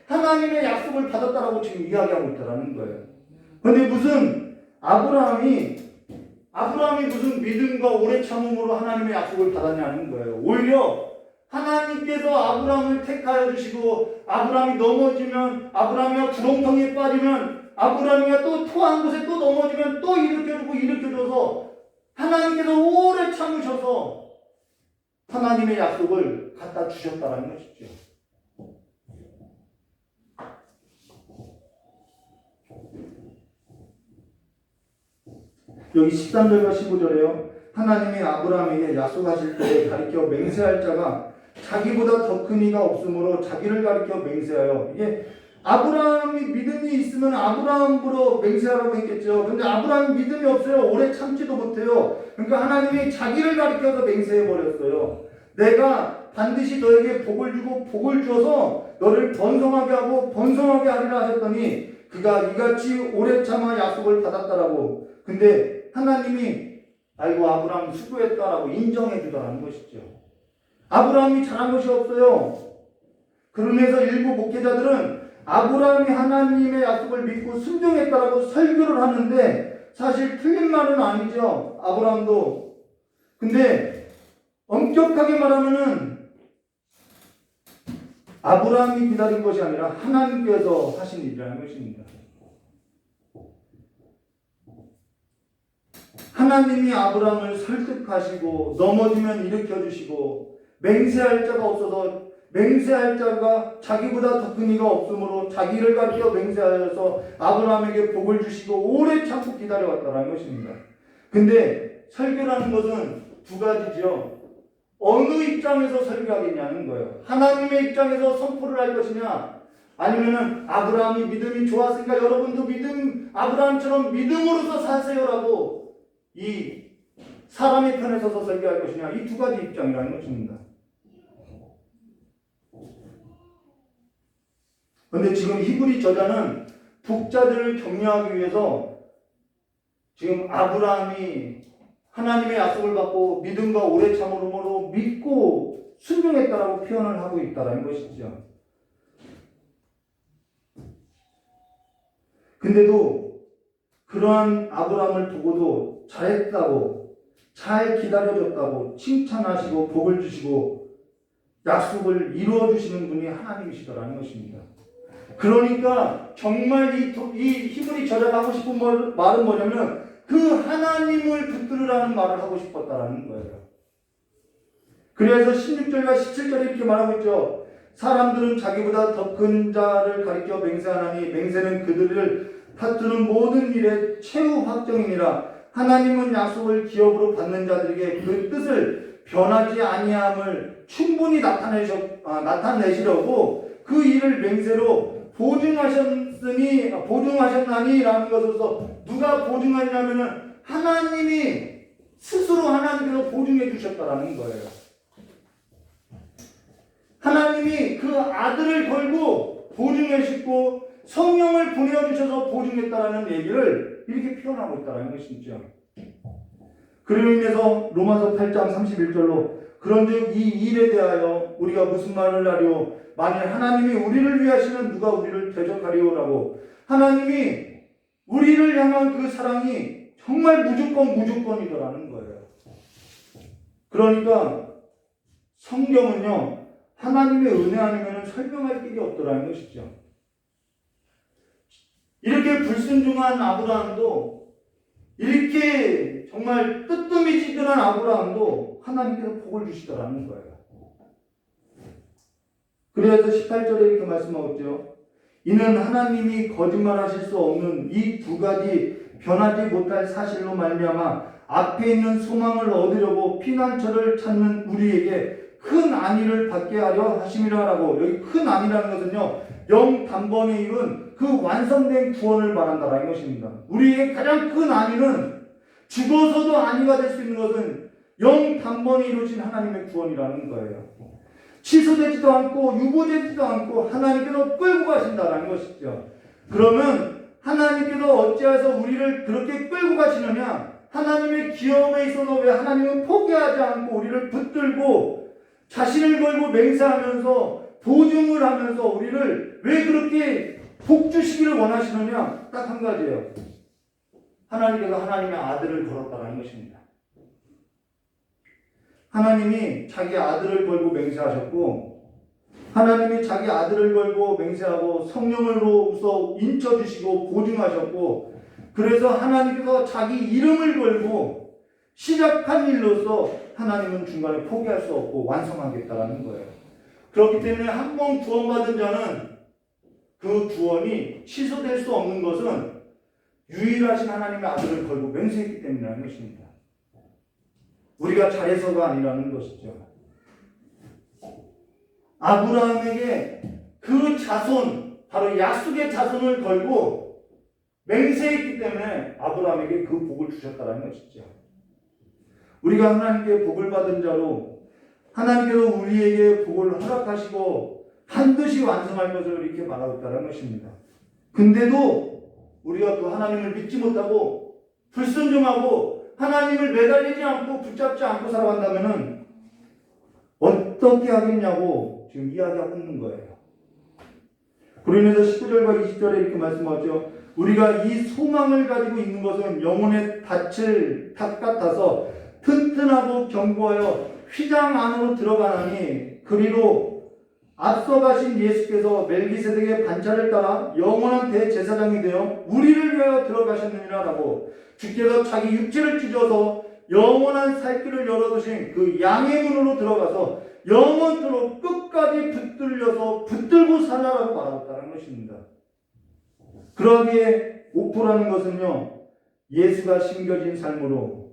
하나님의 약속을 받았다라고 지금 이야기하고 있다라는 거예요. 그런데 무슨 아브라함이 무슨 믿음과 오래 참음으로 하나님의 약속을 받았냐는 거예요. 오히려 하나님께서 아브라함을 택하여 주시고 아브라함이 넘어지면, 아브라함이가 구렁텅이에 빠지면, 아브라함이가 또 토한 곳에 또 넘어지면 또 일으켜줘서 하나님께서 오래 참으셔서 하나님의 약속을 갖다 주셨다는 것이죠. 여기 13절과 15절에요. 하나님이 아브라함에게 약속하실 때 가리켜 맹세할 자가 자기보다 더 큰 이가 없으므로 자기를 가리켜 맹세하여, 이게 아브라함이 믿음이 있으면 아브라함으로 맹세하라고 했겠죠. 근데 아브라함이 믿음이 없어요. 오래 참지도 못해요. 그러니까 하나님이 자기를 가리켜서 맹세해버렸어요. 내가 반드시 너에게 복을 주고 복을 줘서 너를 번성하게 하고 번성하게 하리라 하셨더니 그가 이같이 오래 참아 약속을 받았다라고. 근데 하나님이 아이고 아브라함 수고했다라고 인정해 주더라는 것이죠. 아브라함이 잘한 것이 없어요. 그러면서 일부 목회자들은 아브라함이 하나님의 약속을 믿고 순종했다라고 설교를 하는데 사실 틀린 말은 아니죠. 아브라함도. 근데 엄격하게 말하면은 아브라함이 기다린 것이 아니라 하나님께서 하신 일이라는 것입니다. 하나님이 아브라함을 설득하시고 넘어지면 일으켜주시고 맹세할 자가 없어서 맹세할 자가 자기보다 더 큰 이가 없으므로 자기를 가리켜 맹세하여서 아브라함에게 복을 주시고 오래 참고 기다려왔다는 것입니다. 근데 설교라는 것은 두 가지죠. 어느 입장에서 설교하겠냐는 거예요. 하나님의 입장에서 선포를 할 것이냐 아니면은 아브라함이 믿음이 좋았으니까 여러분도 아브라함처럼 믿음으로서 사세요라고 이 사람의 편에 서서 설교할 것이냐 이 두 가지 입장이라는 것입니다. 그런데 지금 히브리 저자는 독자들을 격려하기 위해서 지금 아브라함이 하나님의 약속을 받고 믿음과 오래 참음으로 믿고 순종했다라고 표현을 하고 있다는 것이죠. 근데도 그러한 아브라함을 보고도 잘했다고 잘 기다려줬다고 칭찬하시고 복을 주시고 약속을 이루어 주시는 분이 하나님이시더라는 것입니다. 그러니까 정말 이 히브리 저자가 하고 싶은 말은 뭐냐면 그 하나님을 붙들으라는 말을 하고 싶었다라는 거예요. 그래서 16절과 17절에 이렇게 말하고 있죠. 사람들은 자기보다 더 큰 자를 가리켜 맹세하나니 맹세는 그들을 다투는 모든 일의 최후 확정이니라. 하나님은 약속을 기업으로 받는 자들에게 그 뜻을 변하지 아니함을 충분히 나타내시려고 그 일을 맹세로 보증하셨나니라는 것으로서 누가 보증하냐면은 하나님이 스스로 하나님께서 보증해 주셨다라는 거예요. 하나님이 그 아들을 걸고 보증해 주시고 성령을 보내주셔서 보증했다라는 얘기를 이렇게 표현하고 있다는 것이죠. 그로 인해서 로마서 8장 31절로 그런즉 이 일에 대하여 우리가 무슨 말을 하리오 만일 하나님이 우리를 위하시면 누가 우리를 대적하리오라고 하나님이 우리를 향한 그 사랑이 정말 무조건이더라는 거예요. 그러니까 성경은요 하나님의 은혜 아니면 설명할 길이 없더라는 것이죠. 이렇게 불순종한 아브라함도 이렇게 정말 뜨뜻미지근한 아브라함도 하나님께서 복을 주시더라는 거예요. 그래서 18절에 이렇게 말씀하고 있죠. 이는 하나님이 거짓말하실 수 없는 이 두 가지 변하지 못할 사실로 말미암아 앞에 있는 소망을 얻으려고 피난처를 찾는 우리에게 큰 안위를 받게 하려 하심이라라고. 여기 큰 안위라는 것은요 영 단번에 이룬 그 완성된 구원을 말한다라는 것입니다. 우리의 가장 큰 안위는 죽어서도 안위가 될 수 있는 것은 영 단번에 이루어진 하나님의 구원이라는 거예요. 취소되지도 않고 유보되지도 않고 하나님께서 끌고 가신다라는 것이죠. 그러면 하나님께서 어찌해서 우리를 그렇게 끌고 가시느냐? 하나님의 기업에 있어서 왜 하나님은 포기하지 않고 우리를 붙들고 자신을 걸고 맹세하면서 보증을 하면서 우리를 왜 그렇게 복 주시기를 원하시느냐? 딱 한 가지예요. 하나님께서 하나님의 아들을 걸었다라는 것입니다. 하나님이 자기 아들을 걸고 맹세하셨고 하나님이 자기 아들을 걸고 맹세하고 성령으로서 인쳐주시고 보증하셨고 그래서 하나님께서 자기 이름을 걸고 시작한 일로서 하나님은 중간에 포기할 수 없고 완성하겠다라는 거예요. 그렇기 때문에 한 번 구원받은 자는 그 구원이 취소될 수 없는 것은 유일하신 하나님의 아들을 걸고 맹세했기 때문이라는 것입니다. 우리가 잘해서가 아니라는 것이죠. 아브라함에게 그 자손, 바로 약속의 자손을 걸고 맹세했기 때문에 아브라함에게 그 복을 주셨다는 것이죠. 우리가 하나님께 복을 받은 자로 하나님께서 우리에게 복을 허락하시고 반드시 완성할 것을 이렇게 말하고 있다는 것입니다. 근데도 우리가 그 하나님을 믿지 못하고 불순종하고 하나님을 매달리지 않고 붙잡지 않고 살아간다면은 어떻게 하겠냐고 지금 이야기하고 있는 거예요. 그러면서 19절과 20절에 이렇게 말씀하죠. 우리가 이 소망을 가지고 있는 것은 영혼의 닻을 탑 같아서 튼튼하고 견고하여 휘장 안으로 들어가나니 그리로 앞서 가신 예수께서 멜기세덱의 반차를 따라 영원한 대제사장이 되어 우리를 위하여 들어가셨느니라 라고 주께서 자기 육체를 찢어서 영원한 살 길을 열어두신 그 양의 문으로 들어가서 영원토록 끝까지 붙들고 살라라고 말하고 있다는 것입니다. 그러기에 옥토라는 것은요, 예수가 심겨진 삶으로서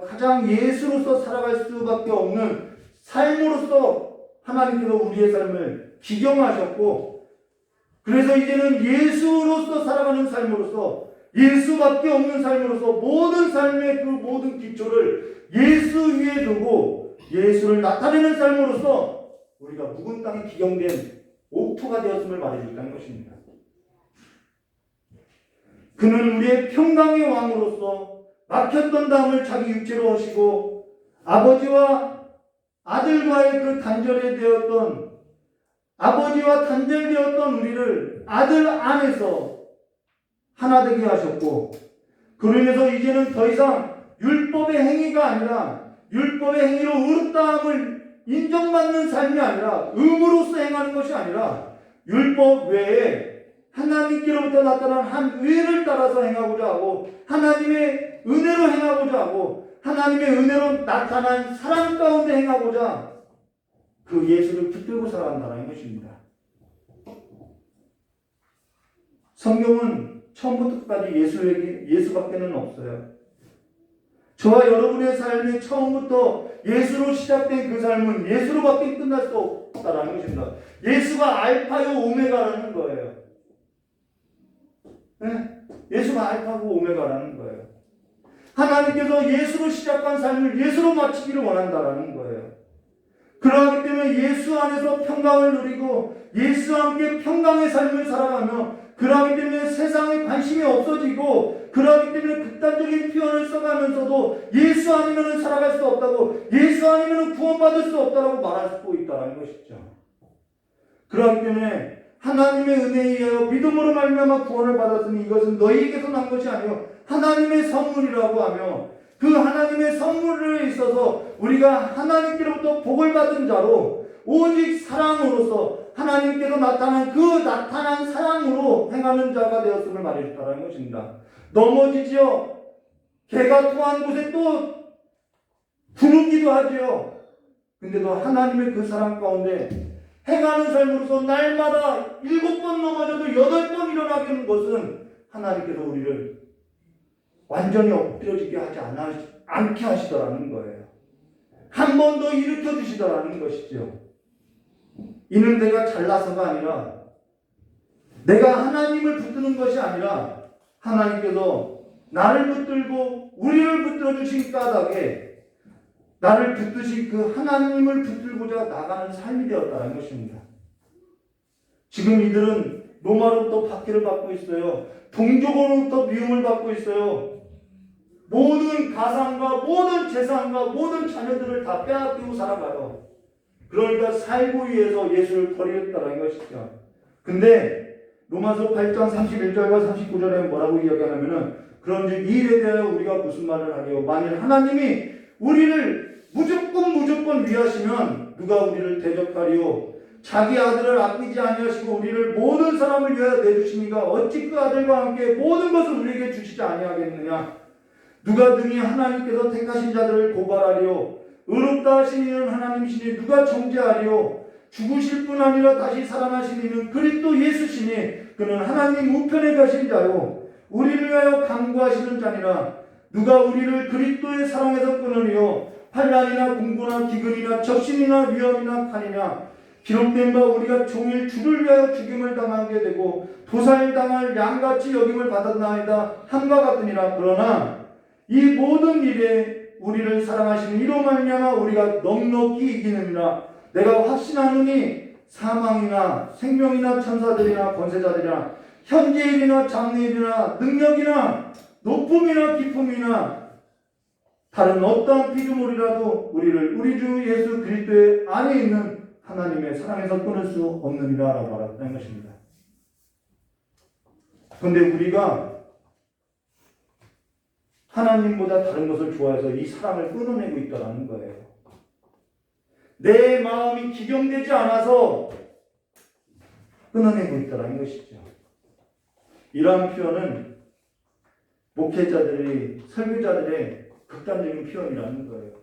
가장 예수로서 살아갈 수밖에 없는 삶으로서 하나님께서 우리의 삶을 기경하셨고, 그래서 이제는 예수로서 살아가는 삶으로서, 예수밖에 없는 삶으로서 모든 삶의 그 모든 기초를 예수 위에 두고 예수를 나타내는 삶으로서 우리가 묵은 땅에 기경된 옥토가 되었음을 말해준다는 것입니다. 그는 우리의 평강의 왕으로서 막혔던 담을 자기 육체로 하시고 아버지와 아들과의 그 아버지와 단절되었던 우리를 아들 안에서 하나 되게 하셨고, 그러면서 이제는 더 이상 율법의 행위가 아니라 율법의 행위로 의롭다함을 인정받는 삶이 아니라 의무로서 행하는 것이 아니라 율법 외에 하나님께로부터 나타난 한 의를 따라서 행하고자 하고 하나님의 은혜로 행하고자 하고 하나님의 은혜로 나타난 사랑 가운데 행하고자 그 예수를 붙들고 살아간다는 것입니다. 성경은 처음부터 끝까지 예수밖에는 없어요. 저와 여러분의 삶이 처음부터 예수로 시작된 그 삶은 예수로밖에 끝날 수 없다라는 것입니다. 예수가 알파요 오메가라는 거예요. 네? 예수가 알파고 오메가라는 거예요. 하나님께서 예수로 시작한 삶을 예수로 마치기를 원한다라는 거예요. 그러하기 때문에 예수 안에서 평강을 누리고 예수와 함께 평강의 삶을 살아가며, 그러하기 때문에 세상에 관심이 없어지고, 그러하기 때문에 극단적인 표현을 써가면서도 예수 아니면 살아갈 수 없다고, 예수 아니면 구원받을 수 없다고 말할 수 있다는 것이죠. 그러하기 때문에 하나님의 은혜에 의하여 믿음으로 말미암아 구원을 받았으니 이것은 너희에게서 난 것이 아니요 하나님의 선물이라고 하며, 그 하나님의 선물에 있어서 우리가 하나님께로부터 복을 받은 자로 오직 사랑으로서 하나님께서 나타난 사랑으로 행하는 자가 되었음을 말해줬다는 것입니다. 넘어지지요. 개가 토한 곳에 또 구르기도 하지요. 근데도 하나님의 그 사랑 가운데 행하는 삶으로서 날마다 7번 넘어져도 8번 일어나게 하는 것은 하나님께서 우리를 완전히 엎드려지게 하지 않게 하시더라는 거예요. 한 번 더 일으켜 주시더라는 것이죠. 이는 내가 잘나서가 아니라, 내가 하나님을 붙드는 것이 아니라 하나님께서 나를 붙들고 우리를 붙들어 주신 까닭에 나를 붙드신 그 하나님을 붙들고자 나가는 삶이 되었다는 것입니다. 지금 이들은 로마로부터 박해를 받고 있어요. 동족으로부터 미움을 받고 있어요. 모든 가상과 모든 재산과 모든 자녀들을 다 빼앗기고 살아가요. 그러니까 살고 위해서 예수를 버리겠다는 것이죠. 근데 로마서 8장 31절과 39절에 뭐라고 이야기하냐면은, 그런즉 이 일에 대하여 우리가 무슨 말을 하리요? 만일 하나님이 우리를 무조건 위하시면 누가 우리를 대적하리요? 자기 아들을 아끼지 아니하시고 우리를 모든 사람을 위하여 내주시니가 어찌 그 아들과 함께 모든 것을 우리에게 주시지 아니하겠느냐? 누가 능히 하나님께서 택하신 자들을 고발하리요? 의롭다 하신 이는 하나님이시니 누가 정죄하리요? 죽으실 뿐 아니라 다시 살아나신 이는 그리스도 예수시니 그는 하나님 우편에 가신 자요 우리를 위하여 간구하시는 자니라. 누가 우리를 그리스도의 사랑에서 끊으리요? 환난이나 공고나 기근이나 적신이나 위험이나 간이냐? 기록된 바 우리가 종일 주를 위하여 죽임을 당하게 되고 도살당할 양같이 여김을 받았나이다 함과 같으니라. 그러나 이 모든 일에 우리를 사랑하시는 이로 말미암아 우리가 넉넉히 이기느니라. 내가 확신하노니 사망이나 생명이나 천사들이나 권세자들이나 현재 일이나 장래 일이나 능력이나 높음이나 기쁨이나 다른 어떠한 피조물이라도 우리를 우리 주 예수 그리스도의 안에 있는 하나님의 사랑에서 끊을 수 없느니라 라고 말했다는 것입니다. 그런데 우리가 하나님보다 다른 것을 좋아해서 이 사랑을 끊어내고 있다는 거예요. 내 마음이 기경되지 않아서 끊어내고 있다는 것이죠. 이러한 표현은 목회자들이, 설교자들의 극단적인 표현이라는 거예요.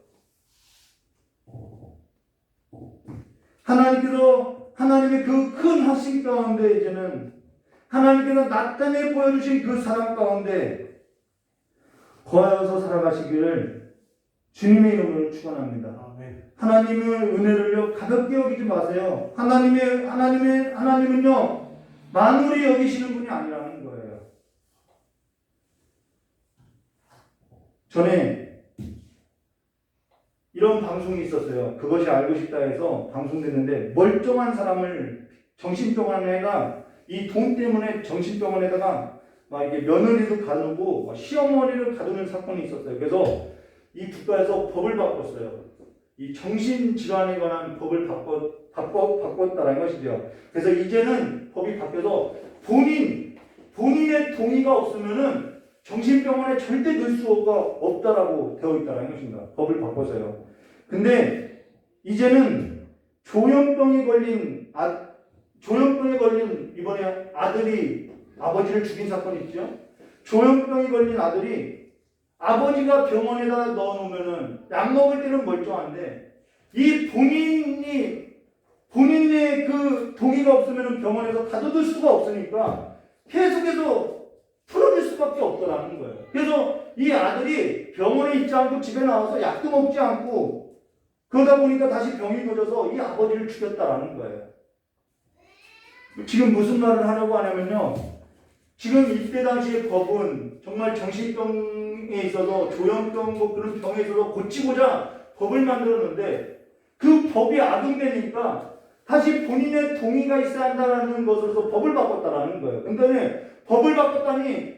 하나님께서 하나님의 그 큰 하심 가운데 이제는 하나님께서 나타내 보여주신 그 사랑 가운데 거하여서 살아가시기를 주님의 이름으로 축원합니다. 하나님의 은혜를요 가볍게 여기지 마세요. 하나님은요 만물이 여기시는 분이 아니라는 거예요. 전에 이런 방송이 있었어요. 그것이 알고 싶다 해서 방송됐는데 멀쩡한 사람을 정신병원에가 이 돈 때문에 정신병원에다가 막 이게 며느리도 가두고 시어머니를 가두는 사건이 있었어요. 그래서 이 국가에서 법을 바꿨어요. 이 정신질환에 관한 법을 바꿨다라는 것이죠. 그래서 이제는 법이 바뀌어서 본인의 동의가 없으면은 정신병원에 절대 넣을 수가 없다라고 되어 있다라는 것입니다. 법을 바꿔서요. 근데 이제는 조현병에 걸린 이번에 아들이 아버지를 죽인 사건이 있죠. 조현병에 걸린 아들이 아버지가 병원에다 넣어놓으면은 약 먹을 때는 멀쩡한데 이 본인의 그 동의가 없으면은 병원에서 가둬둘 수가 없으니까 계속해서 풀어줄 수밖에 없더라는 거예요. 그래서 이 아들이 병원에 있지 않고 집에 나와서 약도 먹지 않고 그러다 보니까 다시 병이 걸려서 이 아버지를 죽였다라는 거예요. 지금 무슨 말을 하려고 하냐면요. 지금 이때 당시의 법은 정말 정신병에 있어서 조현병 뭐 그런 병에 있어서 고치고자 법을 만들었는데 그 법이 악용되니까 다시 본인의 동의가 있어야 한다는 것으로서 법을 바꿨다라는 거예요. 근데 법을 바꿨더니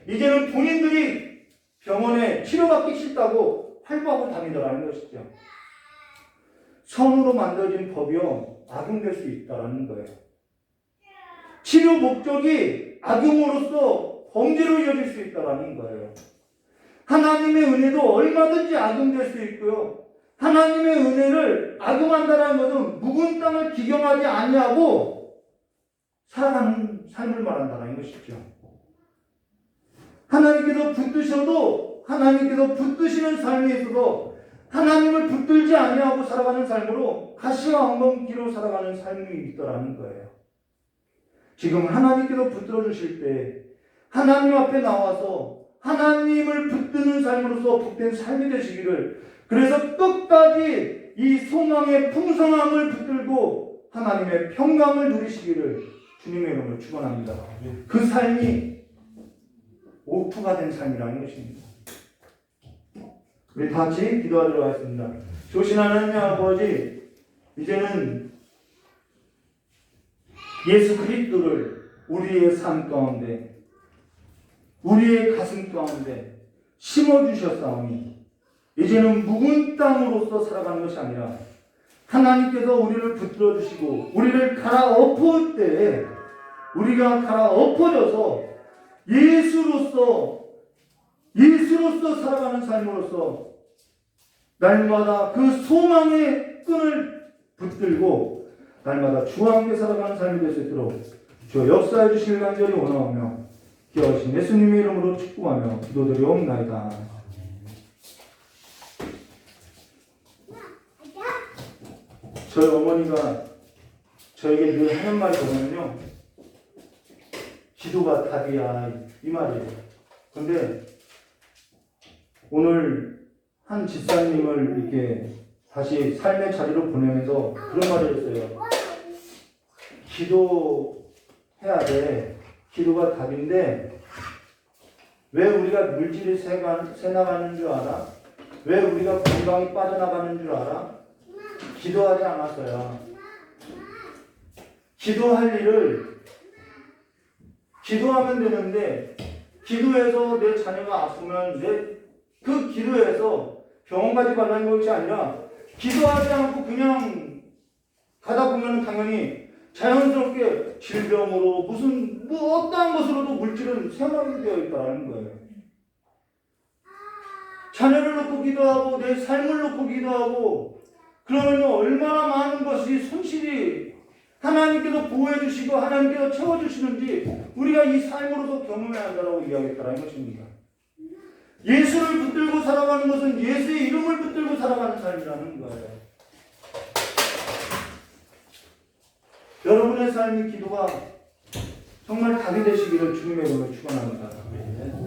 이제는 본인들이 병원에 치료받기 싫다고 활보하고 다니더라는 것이죠. 선으로 만들어진 법이요 악용될 수 있다라는 거예요. 치료 목적이 악용으로서 범죄로 이어질 수 있다라는 거예요. 하나님의 은혜도 얼마든지 악용될 수 있고요. 하나님의 은혜를 악용한다는 것은 묵은 땅을 기경하지 아니하고 살아가는 삶을 말한다는 것이죠. 하나님께서 붙드시는 삶에 있어서 하나님을 붙들지 아니하고 살아가는 삶으로 가시와 엉겅퀴로 살아가는 삶이 있더라는 거예요. 지금 하나님께서 붙들어 주실 때 하나님 앞에 나와서 하나님을 붙드는 삶으로서 복된 삶이 되시기를, 그래서 끝까지 이 소망의 풍성함을 붙들고 하나님의 평강을 누리시기를 주님의 이름으로 축원합니다. 그 삶이 오프가 된 삶이라는 것입니다. 우리 다 같이 기도하도록 하겠습니다. 조신 하나님 아버지, 이제는 예수 그리스도를 우리의 삶 가운데, 우리의 가슴 가운데 심어주셨사오니 이제는 묵은 땅으로서 살아가는 것이 아니라 하나님께서 우리를 붙들어 주시고 우리를 갈아엎을 때 우리가 갈아엎어져서 예수로서 살아가는 삶으로서 날마다 그 소망의 끈을 붙들고 날마다 주와 함께 살아가는 삶이 될 수 있도록 주여 역사해 주시길 간절히 원하오며 기어하신 예수님의 이름으로 축복하며 기도드리옵나이다. 저희 어머니가 저에게 늘 하는 말이 뭐냐면요, 기도가 답이야, 이 말이에요. 근데 오늘 한 집사님을 이렇게 다시 삶의 자리로 보내면서 그런 말을 했어요. 기도해야 돼. 기도가 답인데 왜 우리가 물질이 새나가는 줄 알아? 왜 우리가 건강이 빠져나가는 줄 알아? 기도하지 않았어요. 기도할 일을 기도하면 되는데 기도해서 내 자녀가 아프면 그 기도해서 병원 가지 말라는 것이 아니라 기도하지 않고 그냥 가다 보면 당연히 자연스럽게 질병으로 무슨 어떠한 것으로도 물질은 생활이 되어 있다는 거예요. 자녀를 놓고 기도하고 내 삶을 놓고 기도하고 그러면 얼마나 많은 것이 손실이 하나님께서 보호해 주시고 하나님께서 채워주시는지 우리가 이 삶으로서 경험해야 한다고 이야기했다는 것입니다. 예수를 붙들고 살아가는 것은 예수의 이름을 붙들고 살아가는 삶이라는 거예요. 여러분의 삶의 기도가 정말 답이 되시기를 주님의 이름으로 축원합니다.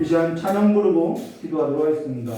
이 시간 찬양 부르고 기도하도록 하겠습니다.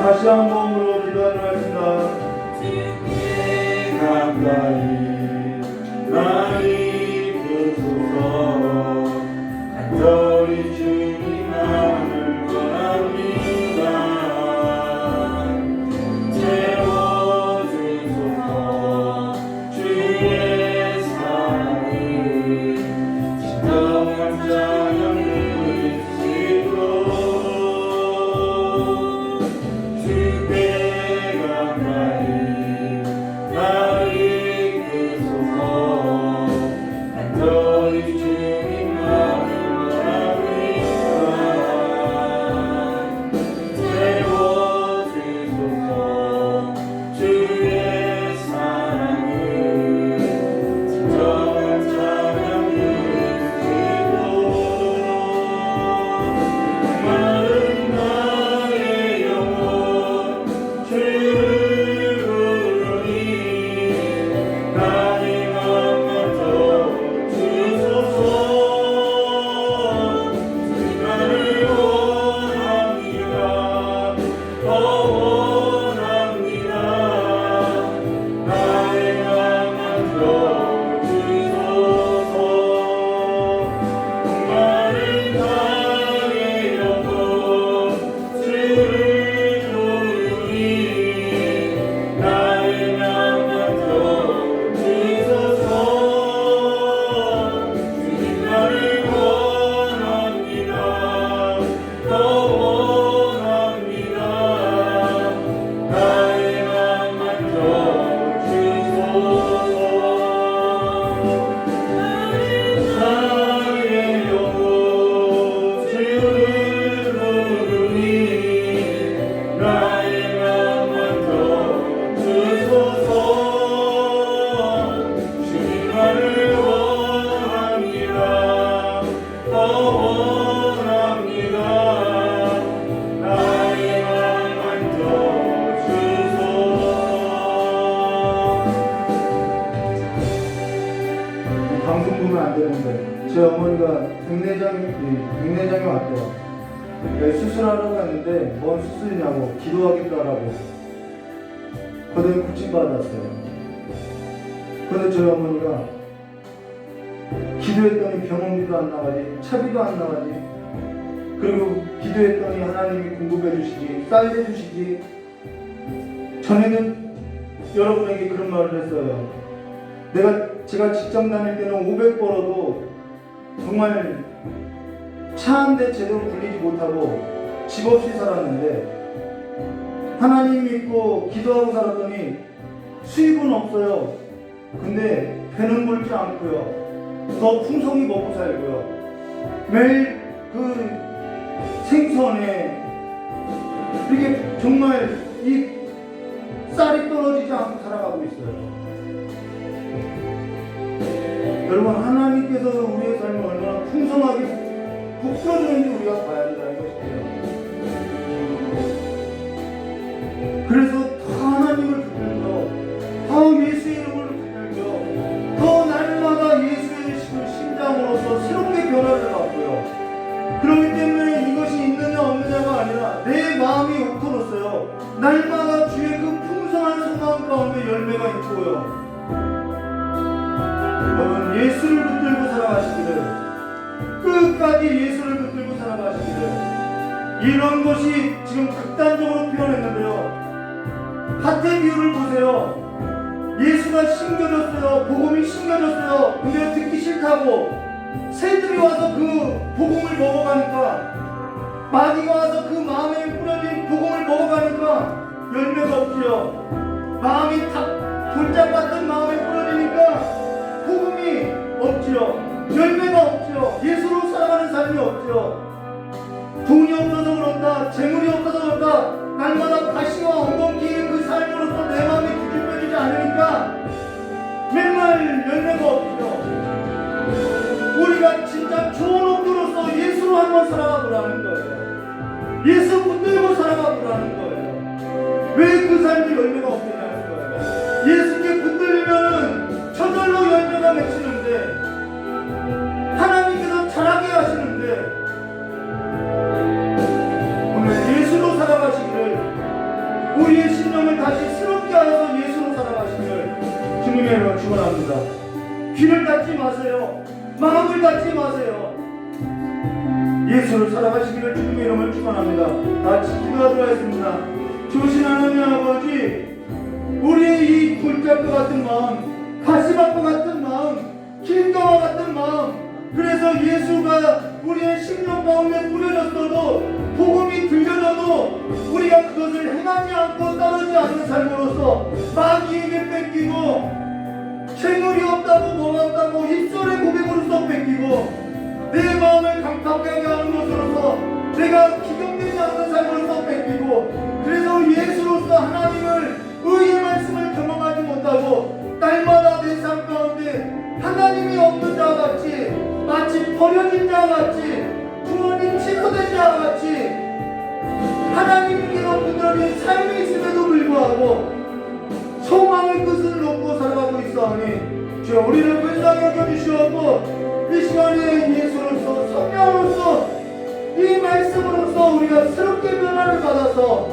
다시 한 번으로 기도하도록 하겠습니다. 가까이 나를 부르소서. 간절히 주님만을 원합니다. 채워주소서. 주의 사랑을 진정한 찬양을 부르시고 주께 가까이 나를 되는데 제 어머니가 백내장이 왔대요. 수술하러 갔는데 뭔 수술이냐고 기도하겠다라고 그때 구치받았어요. 그런데 저희 어머니가 기도했더니 병원비도 안 나가지, 차비도 안 나가지, 그리고 기도했더니 하나님이 공급해 주시지, 쌀 주시지. 전에는 여러분에게 그런 말을 했어요. 제가 직장 다닐 때는 500 벌어도 정말 차 한 대 제대로 굴리지 못하고 집 없이 살았는데 하나님 믿고 기도하고 살았더니 수입은 없어요. 근데 배는 불지 않고요. 더 풍성히 먹고 살고요. 매일 그 생선에 이게 정말 이 쌀이 떨어지지 않고 살아가고 있어요. 여러분, 하나님께서 우리의 삶을 얼마나 풍성하게 북돋우는지 우리가 봐야 한다는 것이에요. 그래서 더 하나님을 붙들고 더 예수의 이름을 붙들고 더 날마다 예수의 심장으로서 새롭게 변화를 받고요. 그렇기 때문에 이것이 있느냐 없느냐가 아니라 내 마음이 옥토로서요 날마다 주의 그 풍성한 소망 가운데 열매가 있고요. 여러분, 예수를 붙들고 살아가시기를, 끝까지 예수를 붙들고 살아가시기를. 이런 것이 지금 극단적으로 표현했는데요, 밭의 비유를 보세요. 예수가 심겨졌어요. 복음이 심겨졌어요. 근데 듣기 싫다고 새들이 와서 그 복음을 먹어가니까, 마귀가 와서 그 마음에 뿌려진 복음을 먹어가니까 열매가 없지요. 마음이 다 돌짝 같은 마음에 뿌려지니까 복음이 없지요. 열매가 없지요. 예수로 살아가는 삶이 없지요. 돈이 없어서 그런다, 재물이 없어서 그런다, 날마다 가시와 엉겅퀴의 그 삶으로서 내 마음이 뒤집혀지지 않으니까 맨날 열매가 없지요. 우리가 진짜 좋은 옥도로서 예수로 한번 살아가 보라는 거예요. 예수 붙들고 살아가 보라는 거예요. 왜 그 삶이 열매가 없느냐는 거예요. 예수께 붙들리면은 저절로 열매가 맺히는데, 하나님께서 자라게 하시는데, 오늘 예수로 살아가시기를, 우리의 신령을 다시 새롭게 하여서 예수로 살아가시기를 주님의 이름으로 축원합니다. 귀를 닫지 마세요. 마음을 닫지 마세요. 예수를 살아가시기를 주님의 이름을 축원합니다. 같이 기도하도록 하겠습니다. 주신 하나님 아버지, 우리의 이 굴짝과 같은 마음, 가시밭과 같은 마음, 길가와 같은 마음, 그래서 예수가 우리의 심령 가운데 뿌려졌어도, 복음이 들려져도 우리가 그것을 행하지 않고 따르지 않는 삶으로서 마귀에게 뺏기고, 재물이 없다고 뭐 없다고 입술의 고백으로서 뺏기고, 내 마음을 강팍하게 하는 것으로서 내가 기경되지 않는 삶으로서 뺏기고, 그래서 예수로서 하나님을, 의의 말씀을 경험하지 못하고 날마다 내 삶 가운데 하나님이 없는 자와 같이, 마치 버려진 자와 같이, 부모님 취소된 자와 같이 하나님께로 붙들린 삶이 있음에도 불구하고 소망의 끝을 놓고 살아가고 있사오니 주여 우리를 불쌍히 여겨주시옵고, 이 시간에 예수로서, 성령으로서, 이 말씀으로서 우리가 새롭게 변화를 받아서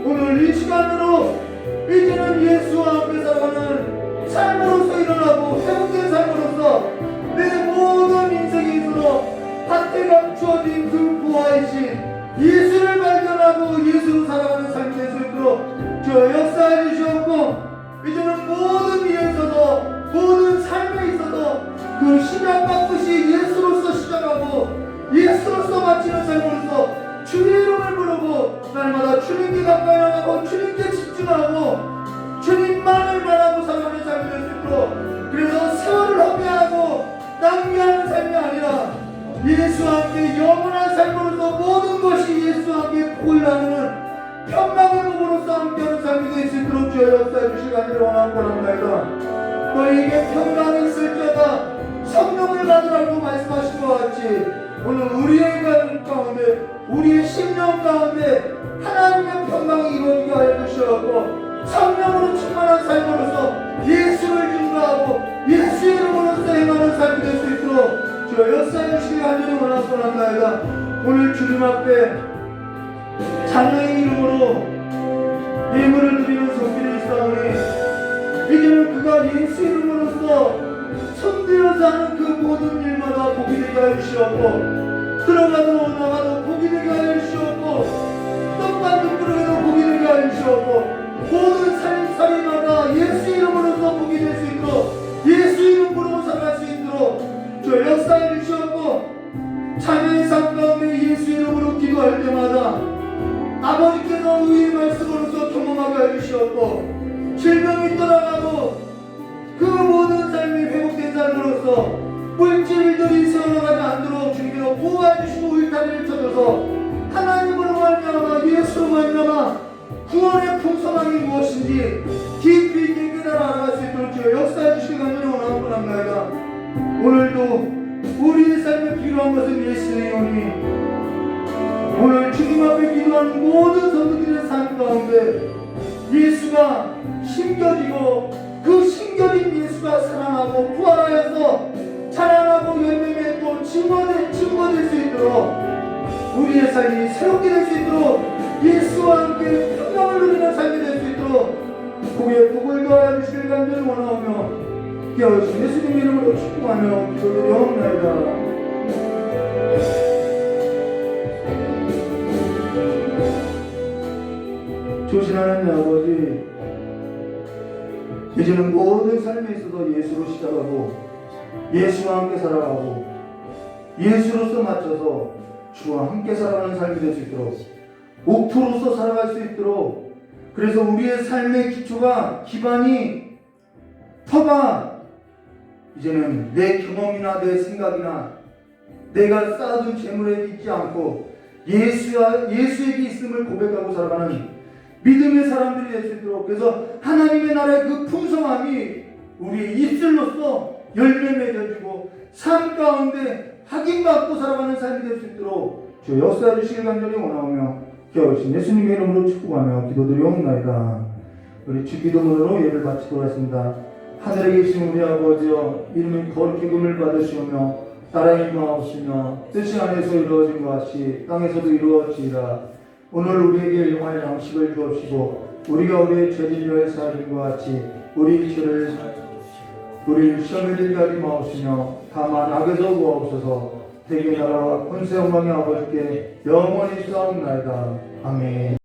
오늘 이 시간으로 이제는 예수와 함께 살아가는 삶으로서 일어나고 회복된 삶으로서 내 모든 인생에 있어서 밭에 감추어진 그 부활이신 예수를 발견하고 예수로 살아가는 삶이 될 수 있도록 주여 역사해 주시옵고, 이제는 모든 일에 있어서, 모든 삶에 있어서 그 시작과 끝이 예수로서 시작하고 예수로서 마치는 삶으로서 주의 이름을 부르고 날마다 주님께 가까이 나가고 주님께 집중하고 주님만을 바라고 살아가는 삶이 될 수 있도록, 그래서 세월을 허비하고 낭비하는 삶이 아니라 예수와 함께 영원한 삶으로서 모든 것이 예수와 함께 복을 나누는 평강의 복으로서 함께하는 삶이 될 수 있도록 주여 역사해 주시기를 원하고 원합니다. 너희에게 평강이 있을지어다 성령을 받으라고 말씀하신 것 같이 오늘 우리의 가운데, 우리의 심령 가운데 하나님의 평강이 이루어지게 하여 주시옵고, 성령으로 충만한 삶으로서 예수를 증거하고 예수의 이름으로서 행하는 삶이 될 수 있도록 주여 역사해 주시기 간절히 원하옵나이다. 오늘 주님 앞에 자녀의 이름으로 예물을 드리는 손길이 있사오니 이제는 그가 예수 이름으로써 손들어서 하는 그 모든 일마다 복이 되게 하여 주시옵고 들어가도 나가도 복이 되게 하여 주시옵고 떡받는 그릇에도 복이 되게 하여 주시옵고 모든 살림살이마다 예수 이름으로써 복이 될 수 있도록 예수 이름으로 살아갈 수 있도록 주 역사해 주시옵고 자녀의 삶 가운데 예수 이름으로 기도할 때마다 아버지께서 의의 말씀으로서 경험하게 해주시옵고 질병이 떠나가고 그 모든 삶이 회복된 삶으로서 물질들이 세워나가지 않도록 주님께서 보호해 주시고 울타리를 쳐줘서 하나님으로 말미암아 예수로 말미암아 구원의 풍성함이 무엇인지 깊이 있게 깨달아 알아갈 수 있도록 주여 역사해 주시기 간절히 원하옵나이다. 오늘도 우리의 삶에 필요한 것은 예수이오니 오늘 주님 앞에 기도하는 모든 성도들의 삶 가운데 예수가 심겨지고 그 심겨진 예수가 살아나고 부활하여서 자라나고 열매 맺고 증거될 수 있도록 우리의 삶이 새롭게 될 수 있도록 예수와 함께 평강을 누리는 삶이 될 수 있도록 복에 복을 더하여 주시길 간절히 원하오며 깨어주신 예수님 이름으로 축복하며 기도드리옵나이다. 조신하는 아버지, 이제는 모든 삶에 있어서 예수로 시작하고 예수와 함께 살아가고 예수로서 맞춰서 주와 함께 살아가는 삶이 될 수 있도록 옥토로서 살아갈 수 있도록 그래서 우리의 삶의 기초가 기반이 터가 이제는 내 경험이나 내 생각이나 내가 쌓아둔 재물에 있지 않고 예수에게 있음을 고백하고 살아가는 믿음의 사람들이 될 수 있도록 그래서 하나님의 나라의 그 풍성함이 우리의 입술로서 열매 맺어주고 삶 가운데 확인받고 살아가는 삶이 될 수 있도록 주 역사해 주시길 간절히 원하오며 깨어주신 예수님의 이름으로 축복하며 기도드리옵나이다. 우리 주기도문으로 예를 바치도록 하겠습니다. 하늘에 계신 우리 아버지여 이름이 거룩히 금을 받으시오며 나라의 임하옵시며 뜻이 안에서 이루어진 것 같이 땅에서도 이루어지이다. 오늘 우리에게 일용할 양식을 주옵시고 우리가 우리의 죄진을 사하는 것 같이 우리 죄를 우리를 시험에 들게 하지 마옵시며 다만 악에서 구하옵소서. 대개 나라와 권세 영광의 아버지께 영원히 싸움나이다. 아멘.